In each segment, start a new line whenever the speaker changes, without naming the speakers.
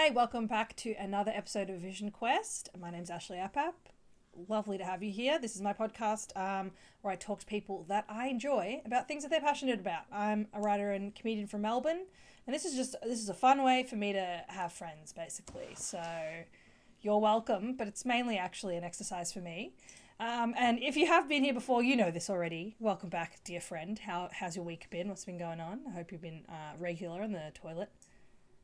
Hi, welcome back to another episode of Vision Quest. My name's Ashley Appap. Lovely to have you here. This is my podcast where I talk to people that I enjoy about things that they're passionate about. I'm a writer and comedian from Melbourne, and this is a fun way for me to have friends, basically. So you're welcome, but it's mainly actually an exercise for me. And if you have been here before, you know this already. Welcome back, dear friend. How's your week been? What's been going on? I hope you've been regular in the toilet,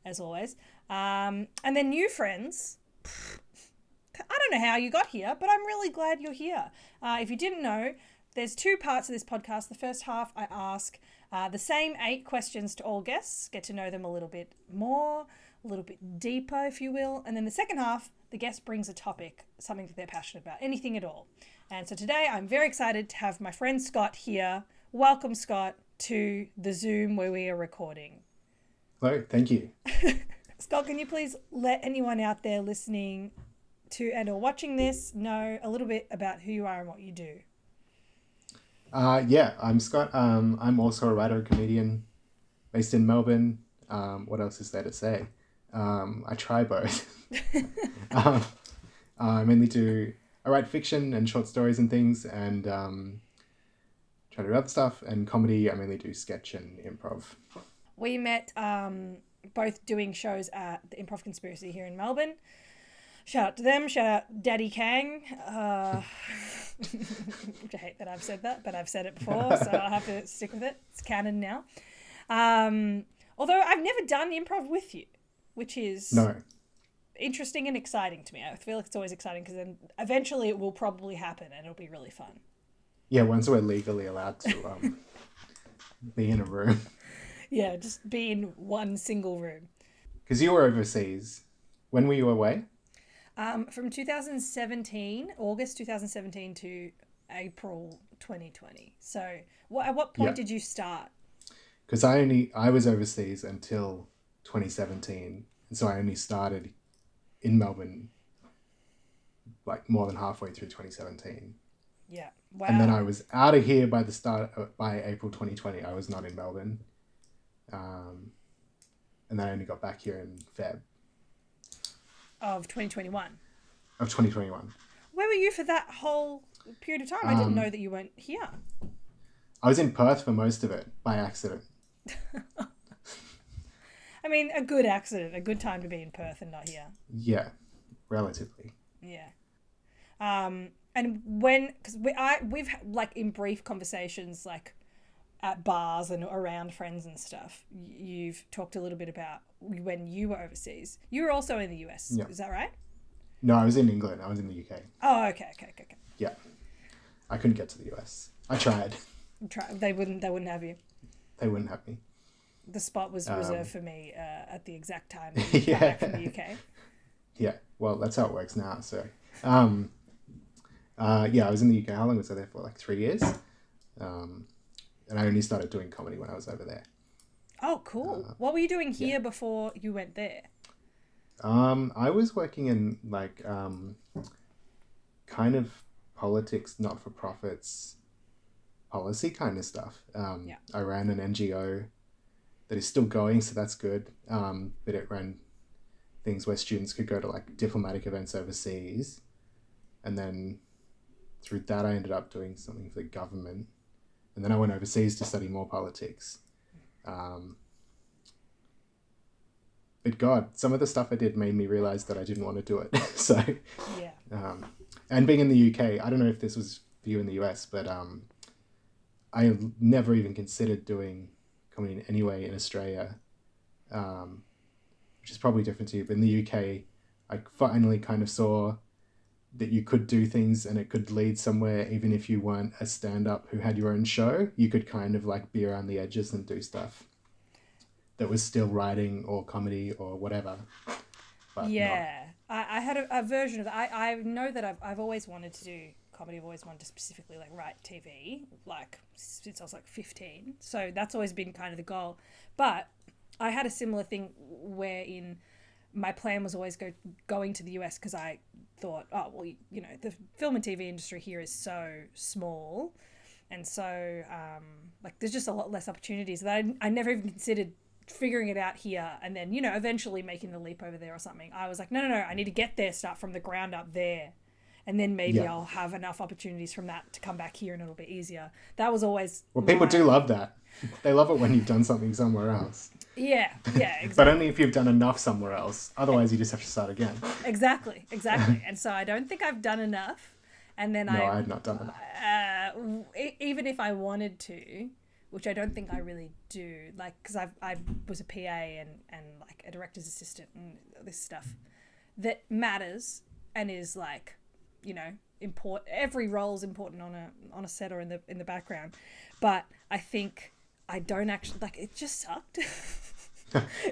as always. And then new friends. I don't know how you got here, but I'm really glad you're here. If you didn't know, there's two parts of this podcast. The first half, I ask the same 8 questions to all guests, get to know them a little bit more, a little bit deeper, if you will. And then the second half, the guest brings a topic, something that they're passionate about, anything at all. And so today, I'm very excited to have my friend Scott here. Welcome, Scott, to the Zoom where we are recording.
Hello, thank you.
Scott, can you please let anyone out there listening to and or watching this know a little bit about who you are and what you do?
I'm Scott. I'm also a writer and comedian based in Melbourne. What else is there to say? I try both. I write fiction and short stories and things, and try to do other stuff. And comedy, I mainly do sketch and improv.
We met both doing shows at the Improv Conspiracy here in Melbourne. Shout out to them. Shout out Daddy Kang. I hate that I've said that, but I've said it before, so I'll have to stick with it. It's canon now. Although I've never done improv with you, which is interesting and exciting to me. I feel like it's always exciting because then eventually it will probably happen and it'll be really fun.
Yeah, once we're legally allowed to be in a room.
Yeah, just be in one single room.
Because you were overseas. When were you away?
From 2017, August 2017 to April 2020. So at what point did you start?
Because I was overseas until 2017. And so I only started in Melbourne like more than halfway through 2017.
Yeah. Wow.
And then I was out of here by April 2020. I was not in Melbourne. And then I only got back here in Feb.
Of 2021.
Of 2021.
Where were you for that whole period of time? I didn't know that you weren't here.
I was in Perth for most of it by accident.
I mean, a good accident, a good time to be in Perth and not here.
Yeah, relatively.
Yeah. And when, because we've like in brief conversations, like at bars and around friends and stuff, you've talked a little bit about when you were overseas. You were also in the US, Is that right?
No, I was in England. I was in the UK.
Oh, okay.
Yeah. I couldn't get to the US. I tried.
They wouldn't have you.
They wouldn't have me.
The spot was reserved for me at the exact time that you got back from the UK.
Yeah, well, that's how it works now. So, I was in the UK. How long was I there for? Like 3 years. And I only started doing comedy when I was over there. Oh,
cool. What were you doing here before you went there?
I was working in like kind of politics, not-for-profits, policy kind of stuff. I ran an NGO that is still going, so that's good. But it ran things where students could go to like diplomatic events overseas. And then through that, I ended up doing something for the government. And then I went overseas to study more politics. But God, some of the stuff I did made me realize that I didn't want to do it. So, and being in the UK, I don't know if this was for you in the US, but I never even considered doing comedy anyway in Australia, which is probably different to you. But in the UK, I finally kind of saw that you could do things and it could lead somewhere, even if you weren't a stand-up who had your own show. You could kind of like be around the edges and do stuff that was still writing or comedy or whatever. But
I had a version of that. I know that I've always wanted to do comedy. I've always wanted to specifically like write TV, like since I was like 15. So that's always been kind of the goal. But I had a similar thing wherein my plan was always going to the US because I thought, the film and TV industry here is so small. And so, there's just a lot less opportunities that I never even considered figuring it out here and then, eventually making the leap over there or something. I was like, no, I need to get there, start from the ground up there. And then maybe I'll have enough opportunities from that to come back here and it'll be easier. That was always...
Well, people do love that. They love it when you've done something somewhere else.
Yeah, exactly.
But only if you've done enough somewhere else. Otherwise, you just have to start again.
Exactly. And so I don't think I've done enough. And then
I had not done enough.
Even if I wanted to, which I don't think I really do, like, because I was a PA and like a director's assistant and this stuff that matters and is like, important. Every role is important on a set or in the background, but I think I don't actually like. It just sucked.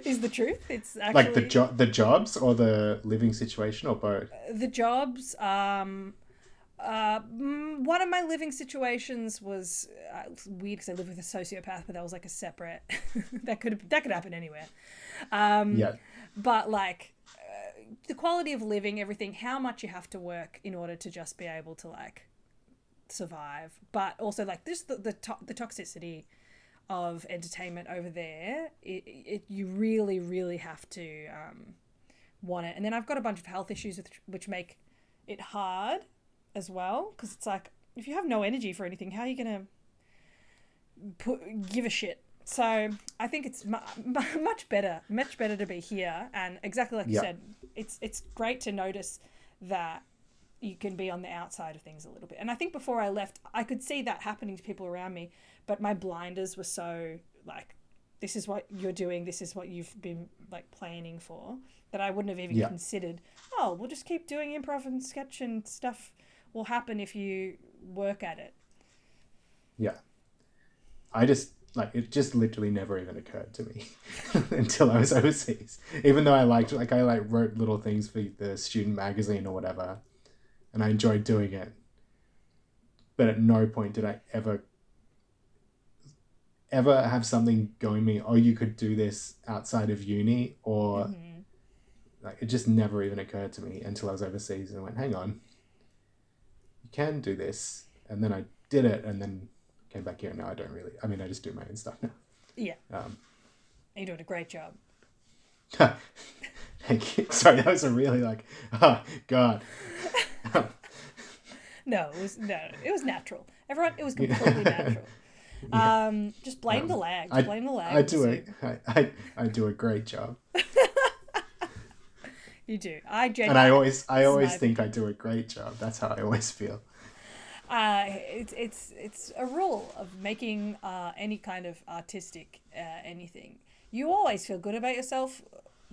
Is the truth? It's actually
like the jobs or the living situation or both.
The jobs. One of my living situations was weird because I live with a sociopath, but that was like a separate. that could happen anywhere. But like the quality of living, everything, how much you have to work in order to just be able to like survive, but also like this the toxicity of entertainment over there. You really, really have to want it. And then I've got a bunch of health issues which make it hard as well, because it's like if you have no energy for anything, how are you gonna give a shit? So I think it's much better to be here, and exactly like you said, it's great to notice that you can be on the outside of things a little bit. And I think before I left, I could see that happening to people around me, but my blinders were so like, this is what you're doing, this is what you've been like planning for, that I wouldn't have even considered, we'll just keep doing improv and sketch and stuff will happen if you work at it. Yeah.
I just, like, it just literally never even occurred to me until I was overseas. Even though I wrote little things for the student magazine or whatever, and I enjoyed doing it. But at no point did I ever have something going me, you could do this outside of uni, or like, it just never even occurred to me until I was overseas and I went, hang on, you can do this. And then I did it and then came back here. Now I don't really, I just do my own stuff now.
Yeah. You're doing a great job.
Thank you. Sorry, that was a really like, God.
No, it was natural. Everyone, it was completely natural. Just blame the lag. Blame the lag.
I do a great job.
You do.
I always think I do a great job. That's how I always feel.
It's a rule of making any kind of artistic anything. You always feel good about yourself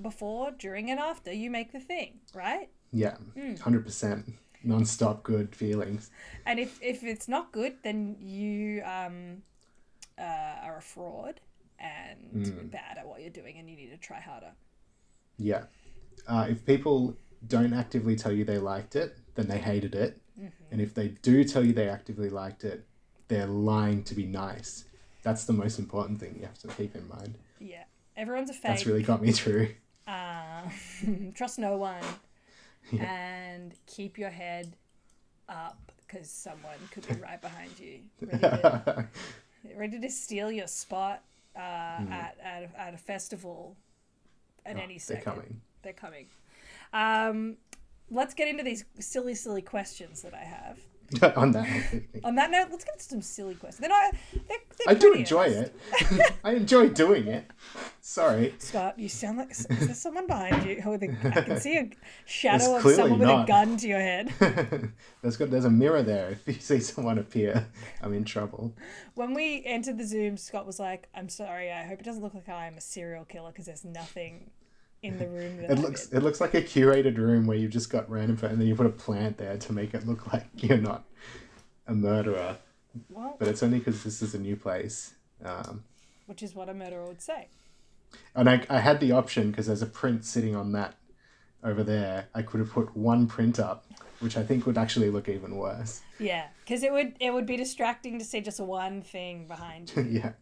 before, during, and after you make the thing, right?
Yeah, 100%. Non-stop good feelings.
And if it's not good, then you are a fraud and bad at what you're doing, and you need to try harder.
Yeah. If people don't actively tell you they liked it, then they hated it. And if they do tell you they actively liked it, they're lying to be nice. That's the most important thing you have to keep in mind.
Yeah. Everyone's a fake.
That's really got me through.
Trust no one. Yeah. And keep your head up, because someone could be right behind you, ready to steal your spot at a festival at any second. They're coming. Let's get into these silly questions that I have.
On that
note, let's get into some silly questions.
I do enjoy it. I enjoy doing it. Sorry.
Scott, you sound like... Is there someone behind you? I can see a shadow of someone with a gun to your head.
There's a mirror there. If you see someone appear, I'm in trouble.
When we entered the Zoom, Scott was like, I'm sorry, I hope it doesn't look like I'm a serial killer, because there's nothing in the room that
it looks like a curated room where you've just got random, and then you put a plant there to make it look like you're not a murderer.
Well,
but it's only because this is a new place.
Which is what a murderer would say.
And I had the option, because there's a print sitting on that over there. I could have put one print up, which I think would actually look even worse.
Yeah, because it would be distracting to see just one thing behind you.
Yeah.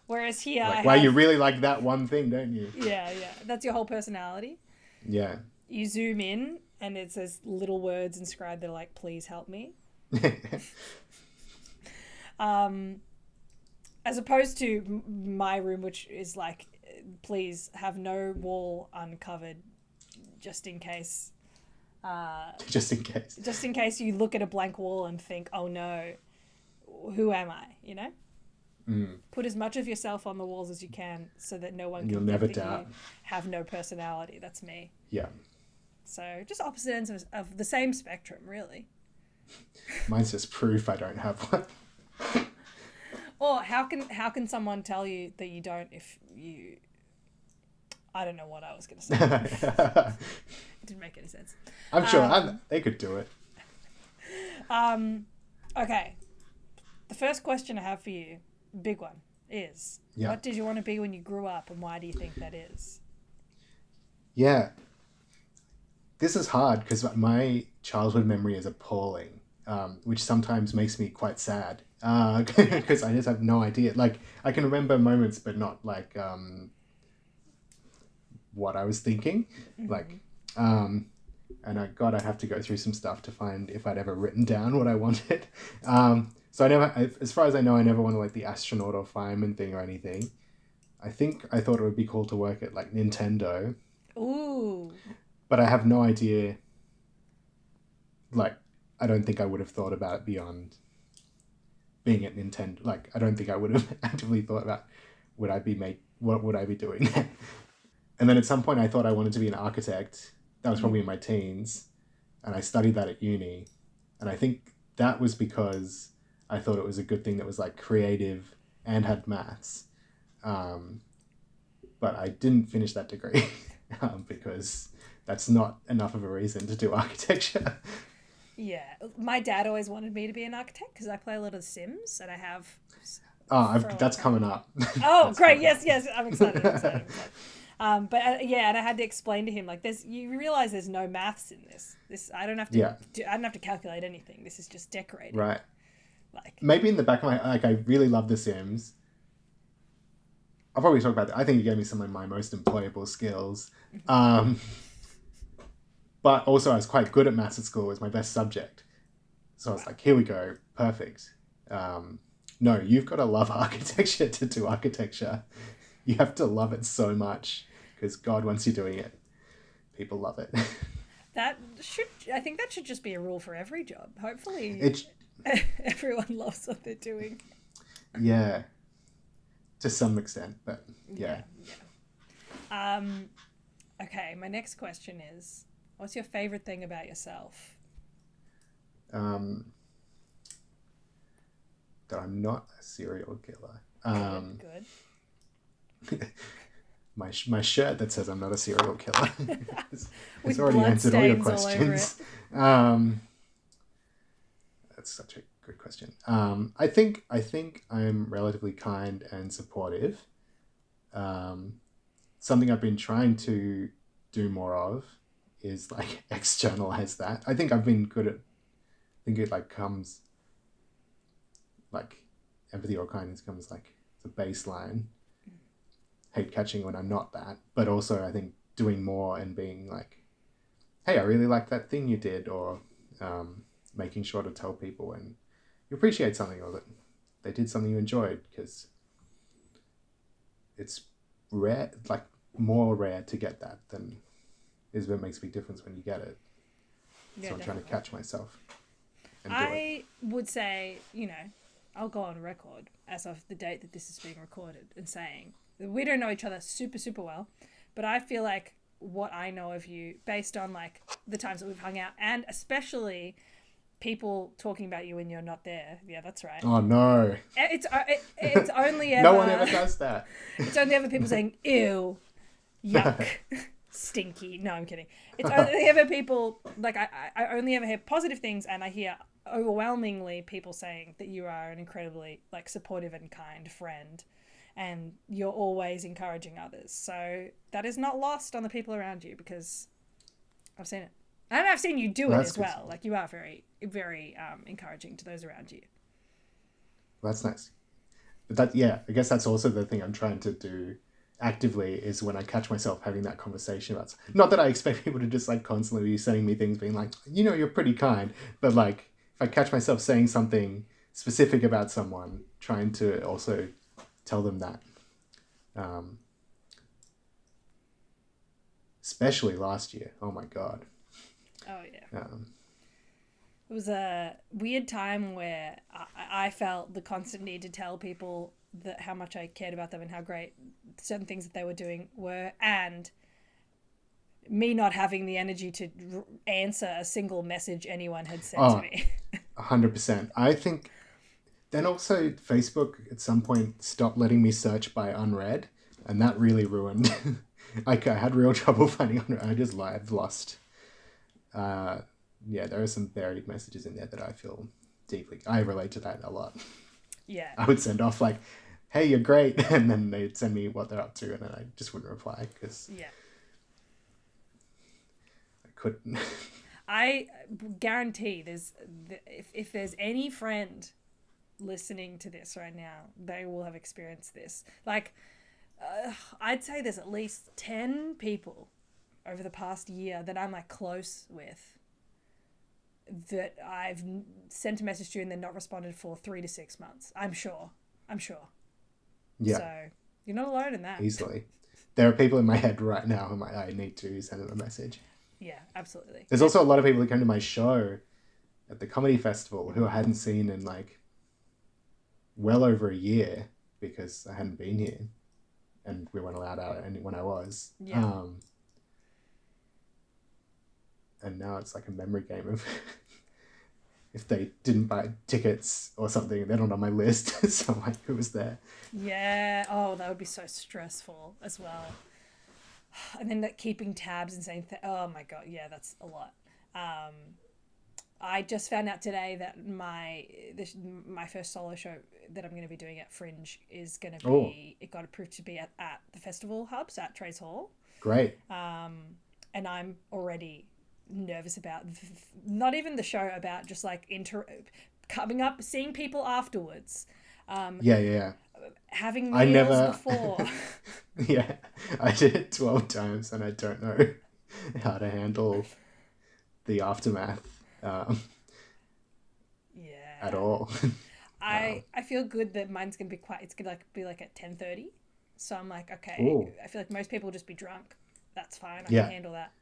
Whereas here,
wow, you really like that one thing, don't you?
Yeah. That's your whole personality.
Yeah.
You zoom in, and it says little words inscribed that are like, please help me. As opposed to my room, which is like please have no wall uncovered, just in case.
Just in case.
Just in case you look at a blank wall and think, oh no, who am I? You know? Put as much of yourself on the walls as you can so that no one can
You'll
think
never
that
doubt.
you have no personality. That's me.
Yeah.
So just opposite ends of the same spectrum, really.
Mine's just proof I don't have one.
Or how can someone tell you that you don't if you... I don't know what I was going to say. It didn't make any sense.
I'm sure they could do it.
Okay. The first question I have for you, big one, is what did you want to be when you grew up, and why do you think that is?
Yeah. This is hard because my childhood memory is appalling, which sometimes makes me quite sad because I just have no idea. Like, I can remember moments, but not like what I was thinking. Like, and I'd have to go through some stuff to find if I'd ever written down what I wanted. So as far as I know, I never wanted like the astronaut or fireman thing or anything. I thought it would be cool to work at like Nintendo.
Ooh.
But I have no idea. Like, I don't think I would have thought about it beyond being at Nintendo. Like, I don't think I would have actively thought about what would I be doing. And then at some point I thought I wanted to be an architect. That was probably in my teens. And I studied that at uni. And I think that was because I thought it was a good thing that was like creative and had maths. But I didn't finish that degree because that's not enough of a reason to do architecture.
Yeah. My dad always wanted me to be an architect because I play a lot of Sims and I have...
That's coming up.
Oh, great. Yes. I'm excited. But and I had to explain to him, like, you realize there's no maths in this. I don't have to calculate anything. This is just decorating.
Right.
Like,
maybe in the back of my, like, I really love The Sims. I'll probably talk about that. I think you gave me some of my most employable skills. But also I was quite good at maths at school. It was my best subject. So I was like, here we go. Perfect. No, you've got to love architecture to do architecture. You have to love it so much because God, once you're doing it, people love it.
I think that should just be a rule for every job. Hopefully everyone loves what they're doing.
Yeah. To some extent, but yeah.
Okay, my next question is, what's your favorite thing about yourself?
That I'm not a serial killer.
Good.
My shirt that says I'm not a serial killer. it's already
blood
answered all your
stains all over
questions. That's such a good question. I think I'm relatively kind and supportive. Something I've been trying to do more of is like externalize that. I think I've been good at. I think it like comes. Like empathy or kindness comes like the baseline. Hate catching when I'm not that, but also I think doing more and being like, hey, I really like that thing you did, or making sure to tell people when you appreciate something or that they did something you enjoyed, because it's rare, like more rare to get that than is what makes a big difference when you get it. Yeah, so I'm trying to catch myself.
I would say, I'll go on record as of the date that this is being recorded and saying we don't know each other super, super well, but I feel like what I know of you based on like the times that we've hung out, and especially people talking about you when you're not there. Yeah, that's right.
Oh no.
It's only ever...
No one ever does that.
It's only ever people saying, ew, yuck, stinky. No, I'm kidding. It's only ever people, like I only ever hear positive things, and I hear overwhelmingly people saying that you are an incredibly like supportive and kind friend, and you're always encouraging others. So that is not lost on the people around you, because I've seen it, and I've seen you do it as well. Like, you are very, very encouraging to those around you.
Well, that's nice. But I guess that's also the thing I'm trying to do actively, is when I catch myself having that conversation about, not that I expect people to just like constantly be sending me things being like, you're pretty kind, but like if I catch myself saying something specific about someone, trying to also tell them that. especially last year. Oh my God.
Oh yeah. It was a weird time where I felt the constant need to tell people that how much I cared about them and how great certain things that they were doing were, and me not having the energy to answer a single message anyone had sent to me.
100%. I think then also Facebook at some point stopped letting me search by unread, and that really ruined. Like I had real trouble finding unread. I've lost. Yeah, there are some buried messages in there that I feel deeply. I relate to that a lot.
Yeah.
I would send off like, "Hey, you're great," and then they'd send me what they're up to, and then I just wouldn't reply because I couldn't.
I guarantee if there's any friend listening to this right now, they will have experienced this. Like, I'd say there's at least 10 people over the past year that I'm like close with that I've sent a message to and then not responded for 3 to 6 months. I'm sure.
Yeah.
So you're not alone in that.
Easily. There are people in my head right now whom I need to send them a message.
Yeah, absolutely.
There's also a lot of people who come to my show at the comedy festival who I hadn't seen in like well over a year because I hadn't been here and we weren't allowed out when I was.
Yeah.
And now it's like a memory game of if they didn't buy tickets or something, they're not on my list. So I'm like, who was there?
Yeah. Oh, that would be so stressful as well. And then like keeping tabs and saying, oh my God, yeah, that's a lot. I just found out today that my first solo show that I'm going to be doing at Fringe is going to be, it got approved to be at the festival hubs at Trace Hall.
Great.
And I'm already nervous about not even the show, about just like coming up, seeing people afterwards. Having meals before.
Yeah, I did it 12 times and I don't know how to handle the aftermath at all.
I feel good that mine's gonna be it's gonna be like at 10:30, so I'm like, okay.
Ooh.
I feel like most people will just be drunk. That's fine. I
Yeah.
can handle that.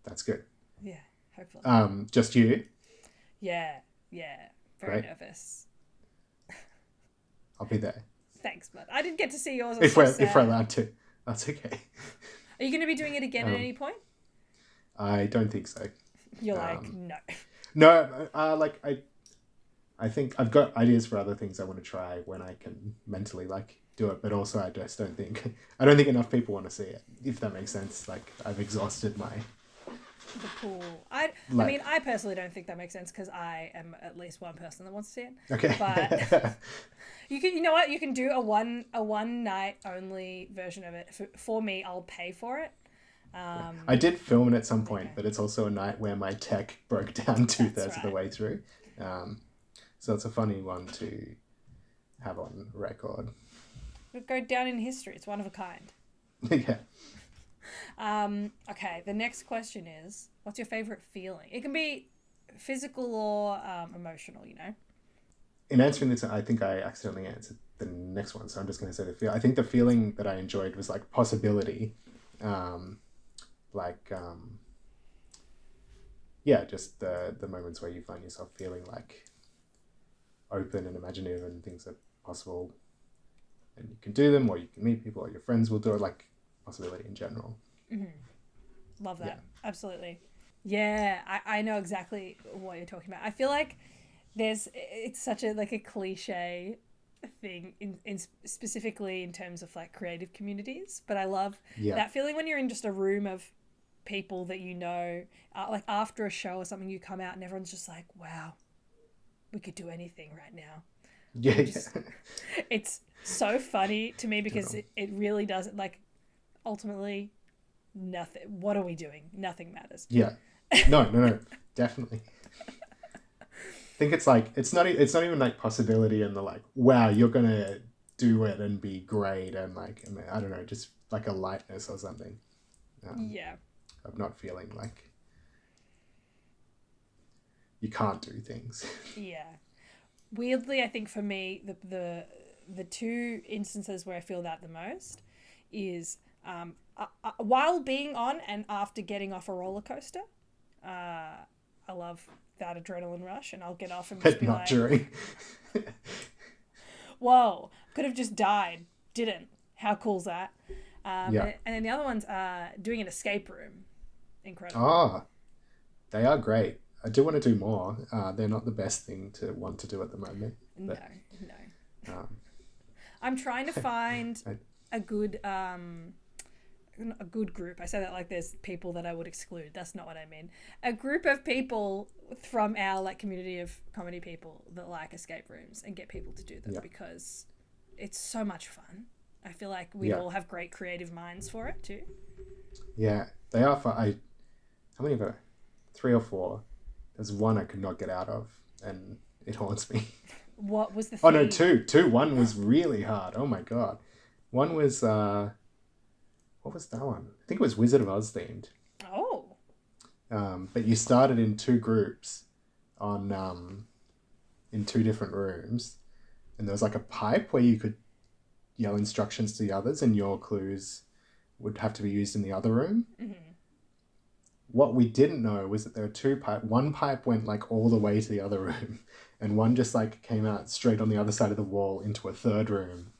That's good.
Yeah, hopefully.
Just you?
Yeah. Very nervous.
I'll be there.
Thanks, bud. I didn't get to see yours.
If we're allowed to, that's okay.
Are you going to be doing it again at any point?
I don't think so.
You're like, no.
No, I think I've got ideas for other things I want to try when I can mentally like do it, but also I don't think enough people want to see it, if that makes sense. Like I've exhausted
the pool. I mean, I personally don't think that makes sense because I am at least one person that wants to see it.
Okay.
But you know what? You can do a one night only version of it. For me, I'll pay for it.
I did film it at some point, but it's also a night where my tech broke down 2/3 of the way through. So it's a funny one to have on record.
It'll go down in history. It's one of a kind.
Yeah.
Okay, the next question is, what's your favorite feeling? It can be physical or emotional, you know?
In answering this, I think I accidentally answered the next one, so I'm just going to say the feel. I think the feeling that I enjoyed was like possibility. Just the moments where you find yourself feeling like open and imaginative and things are possible and you can do them, or you can meet people, or your friends will do it, like possibility in general.
Mm-hmm. Love that. Yeah. Absolutely. Yeah, I know exactly what you're talking about. I feel like it's such a like a cliche thing in specifically in terms of like creative communities, but I love that feeling when you're in just a room of people that you know, like after a show or something, you come out and everyone's just like, wow, we could do anything right now. It's so funny to me because it really doesn't, like, ultimately nothing. What are we doing? Nothing matters.
Yeah. No, definitely. I think it's like, it's not even like possibility and the like, wow, you're going to do it and be great. And like, I don't know, just like a lightness or something. Of not feeling like you can't do things.
Yeah. Weirdly, I think for me, the two instances where I feel that the most is While being on and after getting off a roller coaster. I love that adrenaline rush, and I'll get off and just be like,
during.
whoa, could have just died. Didn't. How cool's that?
Yeah.
And then the other one's doing an escape room. Incredible.
Ah, they are great. I do want to do more. They're not the best thing to want to do at the moment. But,
no. I'm trying to find a good group. I say that like there's people that I would exclude. That's not what I mean. A group of people from our like community of comedy people that like escape rooms, and get people to do them because it's so much fun. I feel like we all have great creative minds for it too.
Yeah, they are fun. How many of them? 3 or 4. There's one I could not get out of, and it haunts me.
What was the theme?
Oh no, 2. One was really hard. Oh my god. One was what was that one? I think it was Wizard of Oz themed.
Oh.
But you started in 2 groups on in 2 different rooms, and there was like a pipe where you could yell instructions to the others, and your clues would have to be used in the other room.
Mm-hmm.
What we didn't know was that there were 2 pipes. One pipe went like all the way to the other room, and one just like came out straight on the other side of the wall into a 3rd room.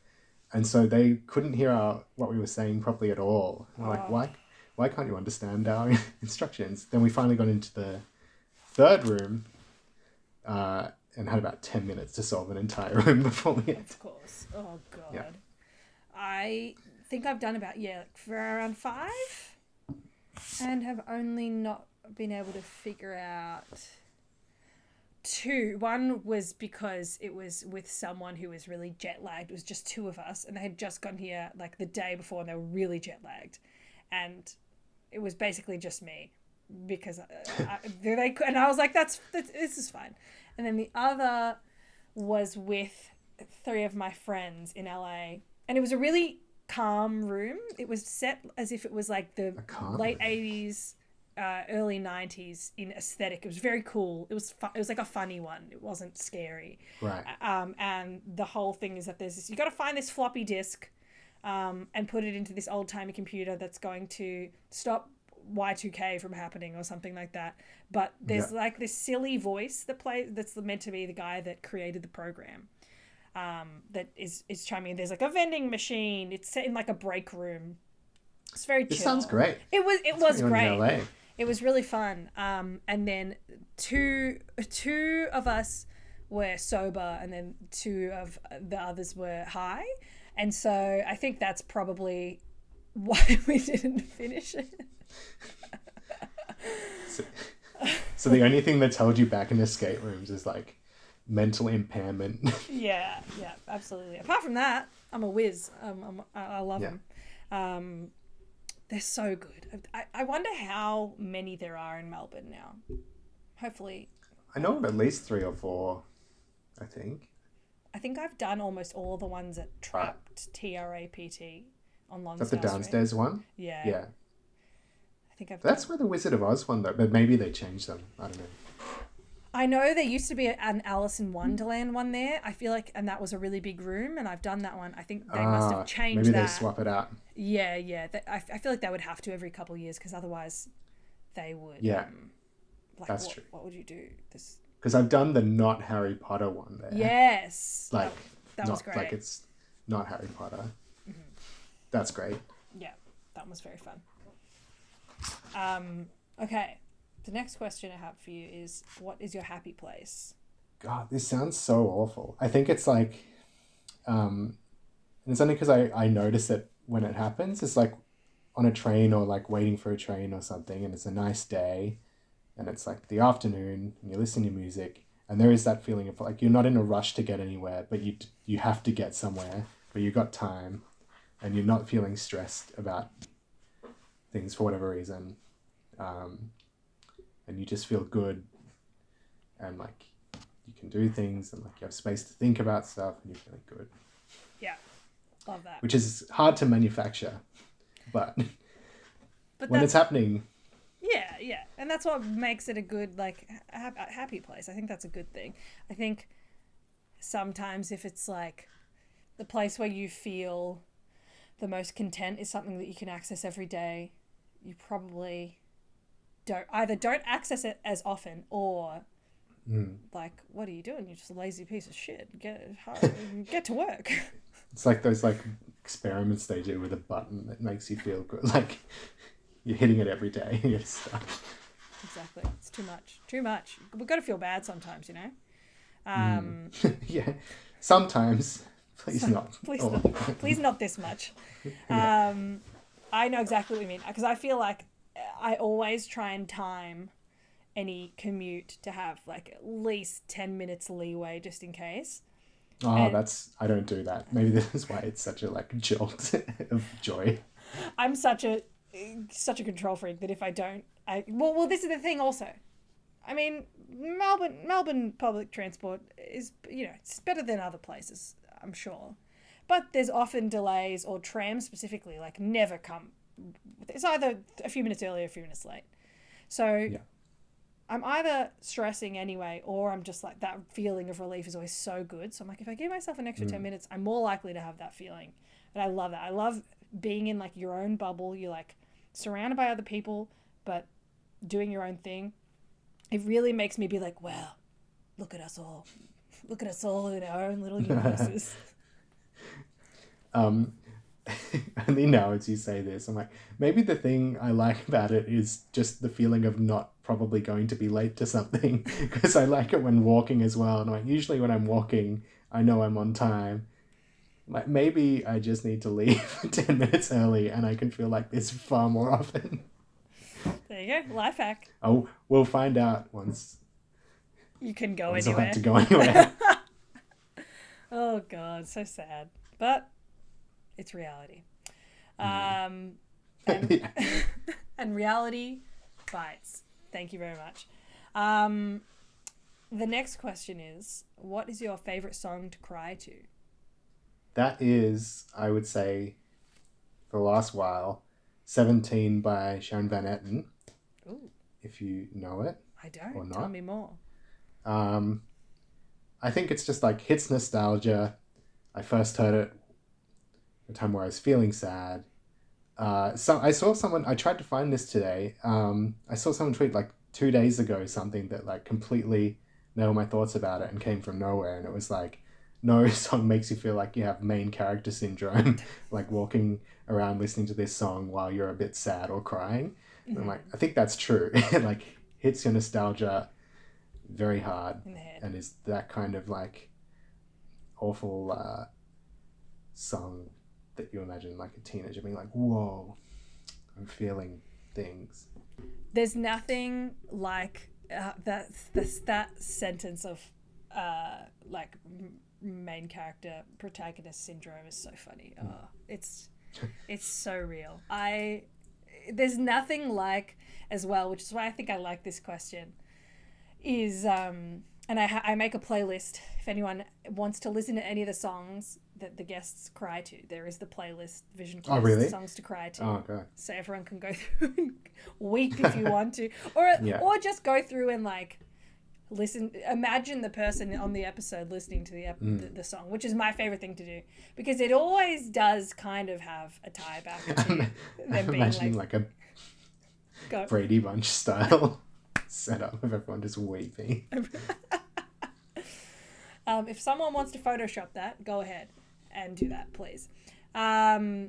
And so they couldn't hear what we were saying properly at all. We're like, why can't you understand our instructions? Then we finally got into the 3rd room and had about 10 minutes to solve an entire room before we had to.
Of course. Oh, God.
Yeah.
I think I've done about, for around 5, and have only not been able to figure out 2. One was because it was with someone who was really jet lagged. It was just 2 of us, and they had just gone here like the day before, and they were really jet lagged, and it was basically just me because and I was like, this is fine. And then the other was with 3 of my friends in LA, and it was a really calm room. It was set as if it was like the late 80s. Early 90s in aesthetic. It was very cool. It was it was like a funny one. It wasn't scary.
Right.
And the whole thing is that you got to find this floppy disk and put it into this old-timey computer that's going to stop Y2K from happening or something like that. But there's like this silly voice that's meant to be the guy that created the program. That is chiming in. There's like a vending machine. It's set in like a break room. It's very chill.
This sounds great.
It was great.
LA.
It was really fun. And then two of us were sober, and then 2 of the others were high. And so I think that's probably why we didn't finish it.
So the only thing that's held you back in escape rooms is like mental impairment. Yeah,
absolutely. Apart from that, I'm a whiz. I love them. They're so good. I wonder how many there are in Melbourne now. Hopefully.
I know of at least 3 or 4, I think.
I think I've done almost all the ones at Trapped, TRAPT, on Lonsdale.
Is that the downstairs
Street.
one?
Yeah.
Yeah.
I think
That's where the Wizard of Oz one, though, but maybe they changed them. I don't know.
I know there used to be an Alice in Wonderland one there. I feel like, and that was a really big room, and I've done that one. I think they must have changed
maybe
that.
Maybe they swap it out.
Yeah. I feel like they would have to every couple of years, because otherwise they would.
Yeah, that's true.
What would you do?
Because I've done the not Harry Potter one there.
Yes.
Like,
that was great.
Like it's not Harry Potter. Mm-hmm. That's great.
Yeah, that was very fun. Okay. The next question I have for you is, what is your happy place?
God, this sounds so awful. I think it's like, and it's only because I notice it when it happens. It's like on a train, or like waiting for a train or something, and it's a nice day, and it's like the afternoon, and you're listening to music, and there is that feeling of like you're not in a rush to get anywhere, but you have to get somewhere, but you've got time, and you're not feeling stressed about things for whatever reason. And you just feel good, and like you can do things, and like you have space to think about stuff, and you're feeling good.
Yeah, love that.
Which is hard to manufacture, but when it's happening.
Yeah, and that's what makes it a good, like, happy place. I think that's a good thing. I think sometimes if it's like the place where you feel the most content is something that you can access every day, you probably don't access it as often, or like, what are you doing? You're just a lazy piece of shit. Get to work.
It's like those like experiments they do with a button that makes you feel good, like you're hitting it every day. You're stuck.
Exactly. It's too much. We've got to feel bad sometimes, you know.
Yeah, sometimes. Please not.
Please not this much.
Yeah.
I know exactly what you mean, because I feel like I always try and time any commute to have like at least 10 minutes leeway just in case.
Oh, I don't do that. Maybe this is why it's such a like jolt of joy.
I'm such a control freak that if I don't, well, this is the thing also. I mean, Melbourne public transport is, you know, it's better than other places, I'm sure. But there's often delays, or trams specifically, like never come. It's either a few minutes early or a few minutes late. So yeah. I'm either stressing anyway, or I'm just like, that feeling of relief is always so good. So I'm like, if I give myself an extra 10 minutes, I'm more likely to have that feeling. And I love that. I love being in like your own bubble. You're like surrounded by other people, but doing your own thing. It really makes me be like, wow, look at us all. Look at us all in our own little universes.
Only now as you say this, I'm like, maybe the thing I like about it is just the feeling of not probably going to be late to something, because I like it when walking as well. And like, usually when I'm walking, I know I'm on time. Like, maybe I just need to leave 10 minutes early and I can feel like this far more often.
There you go, life hack.
Oh, we'll find out once.
You can go
once
anywhere.
I have to go anywhere.
Oh God, so sad, but it's reality. And reality bites. Thank you very much. The next question is, what is your favorite song to cry to?
That is, I would say, for the last while, 17 by Sharon Van Etten.
Ooh.
If you know it.
I don't.
Or not.
Tell me more.
I think it's just like hits nostalgia. I first heard it at a time where I was feeling sad. So I saw someone, I tried to find this today. I saw someone tweet like 2 days ago something that like completely nailed my thoughts about it and came from nowhere. And it was like, no song makes you feel like you have main character syndrome, like walking around listening to this song while you're a bit sad or crying. And I'm like, I think that's true. It like hits your nostalgia very hard and is that kind of like awful song that you imagine like a teenager being like, whoa, I'm feeling things.
There's nothing like that sentence of like main character protagonist syndrome is so funny. Oh, it's so real. There's nothing like, as well, which is why I think I like this question, is and I make a playlist if anyone wants to listen to any of the songs that the guests cry to. There is the playlist, Vision Quest,
really?
Songs to Cry to.
Oh, okay.
So everyone can go through and weep if you want to, or just go through and like listen. Imagine the person on the episode listening to the song, which is my favorite thing to do, because it always does kind of have a tie back to them being
imagining like a Brady Bunch style setup of everyone just weeping.
If someone wants to Photoshop that, go ahead and do that, please. But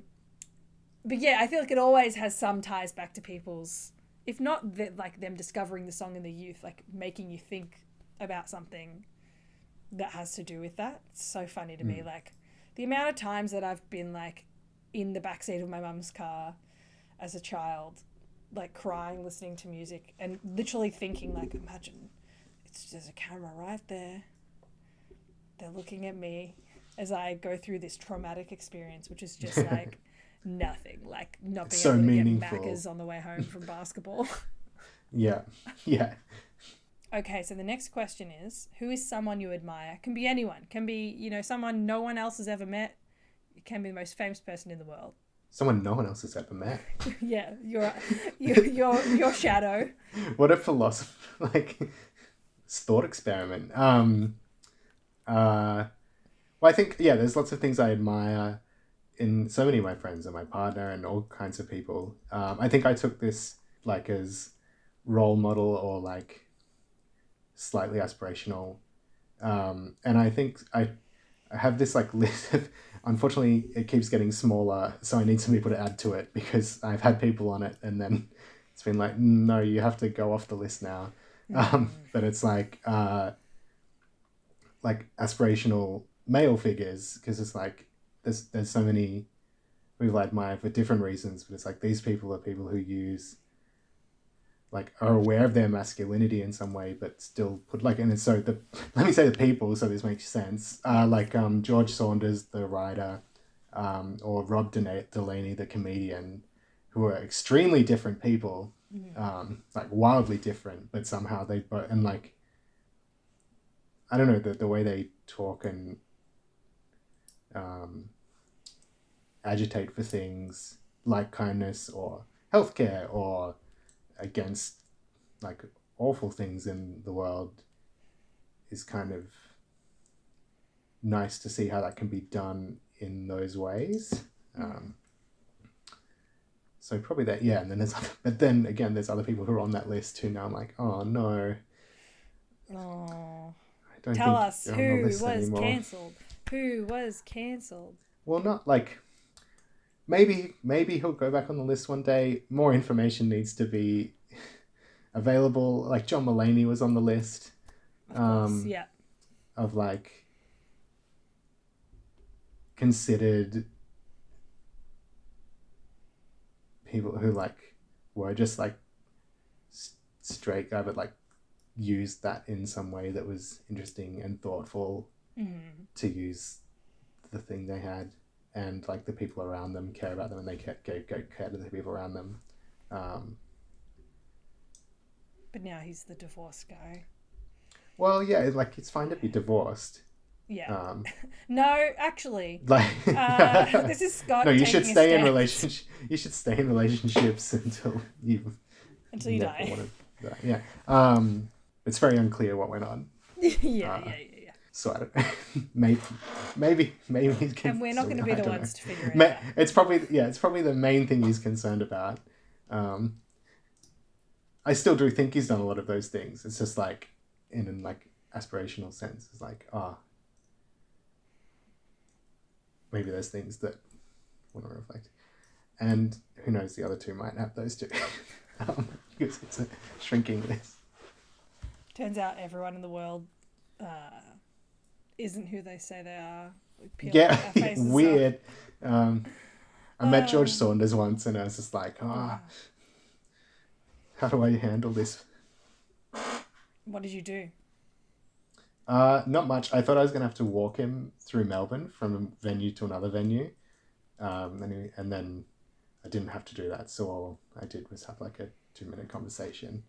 yeah, I feel like it always has some ties back to people's, if not like them discovering the song in the youth, like making you think about something that has to do with that. It's so funny to me, like the amount of times that I've been like in the backseat of my mum's car as a child, like crying, listening to music, and literally thinking like, imagine there's a camera right there. They're looking at me as I go through this traumatic experience, which is just like nothing, like not being
so
able to
meaningful.
get Maccas on the way home from basketball.
Yeah.
Okay, so the next question is, who is someone you admire? Can be anyone. Can be, you know, someone no one else has ever met. It can be the most famous person in the world.
Someone no one else has ever met.
Yeah, your shadow.
What a philosophy, like thought experiment. Well, I think, there's lots of things I admire. in so many of my friends and my partner and all kinds of people. I think I took this like as role model or like slightly aspirational. And I think I have this like list of, unfortunately it keeps getting smaller, so I need some people to add to it because I've had people on it and then it's been like, no, you have to go off the list now. But it's like aspirational male figures, because it's like there's so many people I admire for different reasons, but it's like these people are people who use like are aware of their masculinity in some way, but still put like, and it's so the let me say the people so this makes sense. Like George Saunders, the writer, or Rob Delaney, the comedian, who are extremely different people, like wildly different, but somehow they both, and like I don't know, the way they talk and agitate for things like kindness or healthcare or against like awful things in the world is kind of nice to see how that can be done in those ways. So probably that, yeah. And then but then again, there's other people who are on that list who now I'm like, oh no.
Oh.
I don't
Tell
think
us
they're
who
on the list
was
anymore.
cancelled. Who was cancelled?
Well, not like, maybe he'll go back on the list one day. More information needs to be available. Like John Mulaney was on the list.
Of course, yeah.
Of like considered people who like were just like straight guy, but like used that in some way that was interesting and thoughtful to use the thing they had, and like the people around them care about them and they care to the people around them.
But now he's the divorce guy.
Well, yeah, like it's fine to be divorced.
Yeah. No, actually.
Like
this is Scott.
No, you should stay in
relationship.
You should stay in relationships until you
die.
Yeah. It's very unclear what went on.
Yeah.
So I don't know. maybe he's
and we're not going to be the ones to figure it out.
It's probably the main thing he's concerned about. I still do think he's done a lot of those things. It's just like in an like aspirational sense. It's like, maybe there's things that want to reflect. And who knows, the other two might have those too. Because it's a shrinking list.
Turns out everyone in the world isn't who they say they are.
Yeah, weird. I met George Saunders once and I was just like, how do I handle this?
What did you do?
Not much. I thought I was going to have to walk him through Melbourne from a venue to another venue. And then I didn't have to do that. So all I did was have like a 2-minute conversation,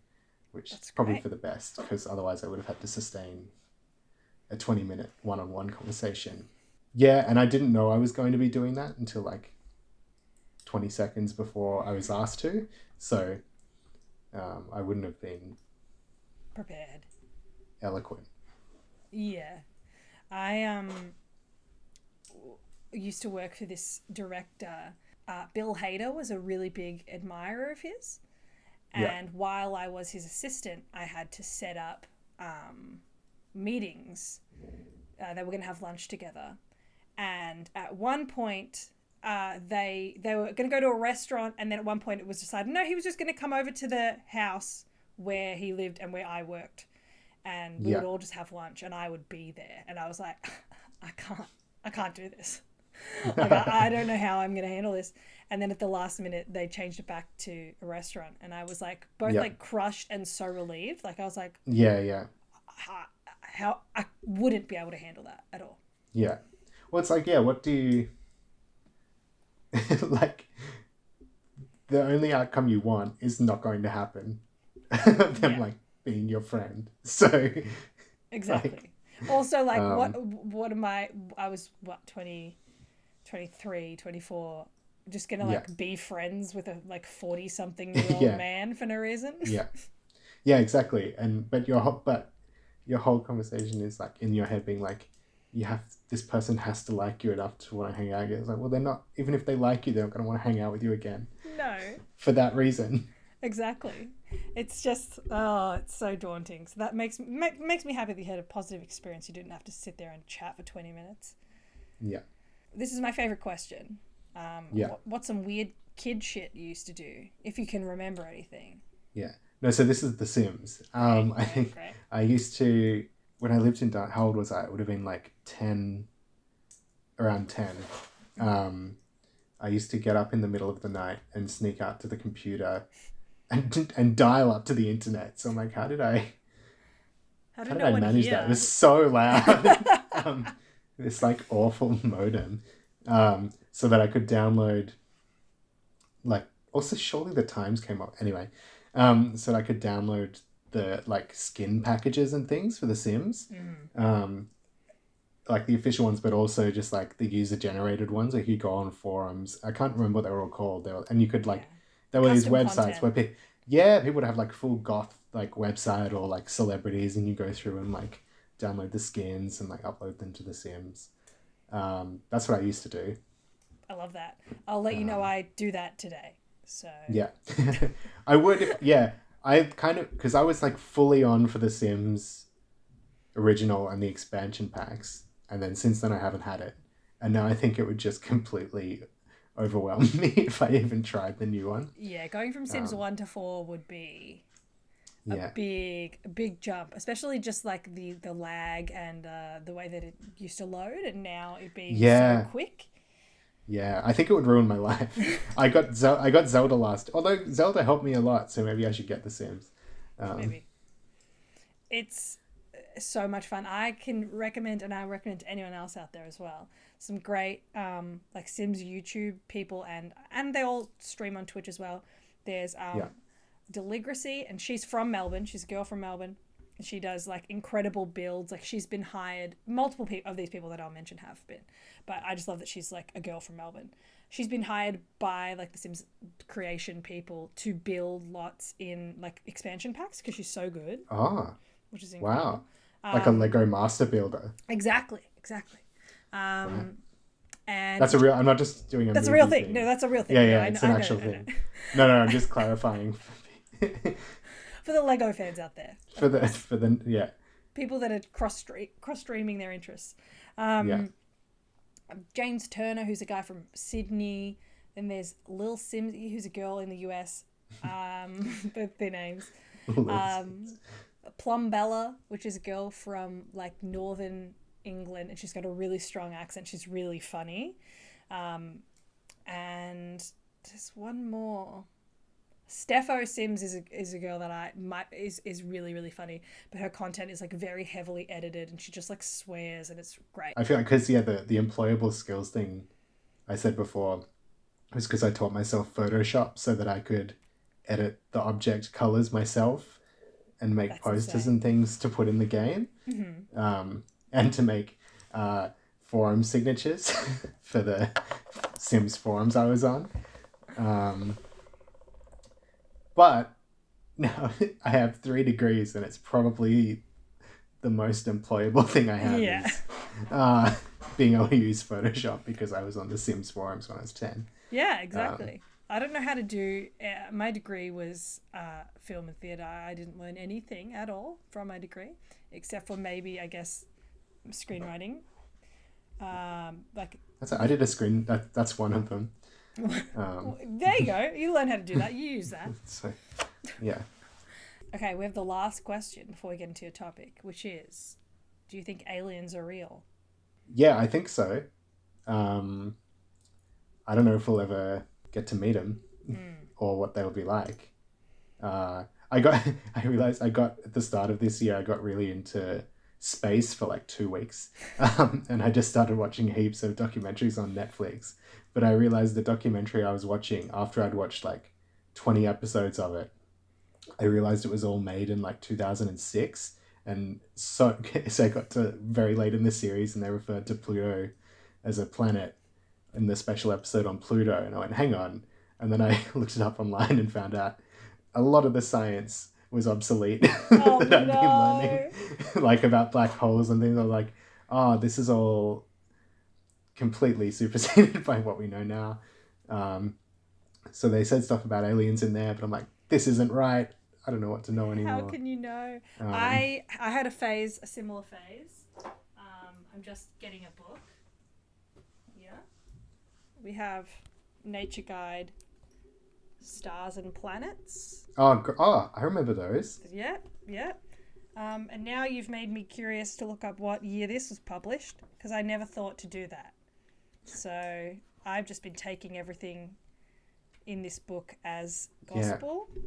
which is probably for the best, because otherwise I would have had to sustain a 20-minute one-on-one conversation. Yeah, and I didn't know I was going to be doing that until like 20 seconds before I was asked to. So I wouldn't have been
prepared.
Eloquent.
Yeah. I used to work for this director. Bill Hader was a really big admirer of his. And while I was his assistant, I had to set up meetings. They were going to have lunch together. And at one point, they were going to go to a restaurant. And then at one point it was decided, no, he was just going to come over to the house where he lived and where I worked. And we would all just have lunch and I would be there. And I was like, I can't do this. Like, I don't know how I'm going to handle this. And then at the last minute, they changed it back to a restaurant. And I was like, both like crushed and so relieved. Like, I was like, how I wouldn't be able to handle that at all.
Yeah. Well, it's like, what do you like? The only outcome you want is not going to happen. Them like being your friend. So
exactly. Also, like, what am I was 20, 23, 24, just gonna like be friends with a like 40-something-year-old man for no reason. Yeah,
exactly. And but your whole conversation is like in your head being like, this person has to like you enough to want to hang out again. It's like, well, they're not, even if they like you, they're not going to want to hang out with you again.
No.
For that reason.
Exactly. It's just, it's so daunting. So that makes me happy that you had a positive experience. You didn't have to sit there and chat for 20 minutes.
Yeah.
This is my favorite question. What's some weird kid shit you used to do, if you can remember anything?
Yeah. No, so this is The Sims. I think I used to, when I lived in, how old was I? It would have been like 10, around 10. I used to get up in the middle of the night and sneak out to the computer and dial up to the internet. So I'm like, how did I manage that? It was so loud. This like awful modem. So that I could download, like, also surely the Times came up anyway. So that I could download the like skin packages and things for The Sims. Like the official ones, but also just like the user generated ones. Like you go on forums. I can't remember what they were all called. And you could like, there were these websites where people would have like full goth like website or like celebrities, and you go through and like download the skins and like upload them to The Sims. That's what I used to do.
I love that. I'll let you know I do that today. So
yeah, I would. I kind of, because I was like fully on for The Sims original and the expansion packs, and then since then I haven't had it, and now I think it would just completely overwhelm me if I even tried the new one.
Yeah, going from Sims 1 to 4 would be a big jump, especially just like the lag and the way that it used to load, and now it being so quick.
Yeah, I think it would ruin my life. I got Zelda last, although Zelda helped me a lot, so maybe I should get The Sims.
Maybe. It's so much fun. I can recommend, and I recommend to anyone else out there as well, some great like Sims YouTube people, and they all stream on Twitch as well. There's Deligracy, and she's from Melbourne. She's a girl from Melbourne. She does like incredible builds. Like she's been hired, multiple of these people that I'll mention have been, but I just love that she's like a girl from Melbourne. She's been hired by like the Sims creation people to build lots in like expansion packs because she's so good. Which is incredible.
Wow. Like a Lego master builder.
Exactly.
Right.
And
that's a real, I'm not just doing
that's a real thing. No, that's a real thing.
Yeah, it's an actual thing. No, I'm just clarifying.
For the Lego fans out there.
For the
people that are cross streaming their interests. James Turner, who's a guy from Sydney. Then there's Lil Simsy, who's a girl in the US. Their names. Plum Bella, which is a girl from like northern England, and she's got a really strong accent. She's really funny. And there's one more. Stepho Sims is a girl that is really, really funny, but her content is like very heavily edited, and she just like swears, and it's great.
I feel like because the employable skills thing I said before was because I taught myself Photoshop so that I could edit the object colors myself and make posters and things to put in the game, and to make forum signatures for the Sims forums I was on. But now I have 3 degrees, and it's probably the most employable thing I have is being able to use Photoshop because I was on the Sims forums when I was 10.
Yeah, exactly. I don't know how to do... my degree was film and theatre. I didn't learn anything at all from my degree, except for maybe, I guess, screenwriting.
I did a screen... That's one of them.
There you go. You learn how to do that. You use that.
So, yeah.
Okay, we have the last question before we get into your topic, which is, do you think aliens are real?
Yeah, I think so. I don't know if we'll ever get to meet them or what they'll be like. I realized at the start of this year, I got really into space for like 2 weeks. And I just started watching heaps of documentaries on Netflix. But I realized the documentary I was watching, after I'd watched like 20 episodes of it, I realized it was all made in like 2006. And so I got to very late in the series, and they referred to Pluto as a planet in the special episode on Pluto. And I went, hang on. And then I looked it up online and found out a lot of the science was obsolete that I'd been learning, like about black holes and things. I was like, oh, this is all completely superseded by what we know now. So they said stuff about aliens in there, but I'm like, this isn't right. I don't know what to know anymore.
How can you know? I had a similar phase. I'm just getting a book. Yeah. We have Nature Guide, Stars and Planets.
Oh, I remember those.
Yeah. And now you've made me curious to look up what year this was published, because I never thought to do that. So I've just been taking everything in this book as gospel.
Yeah.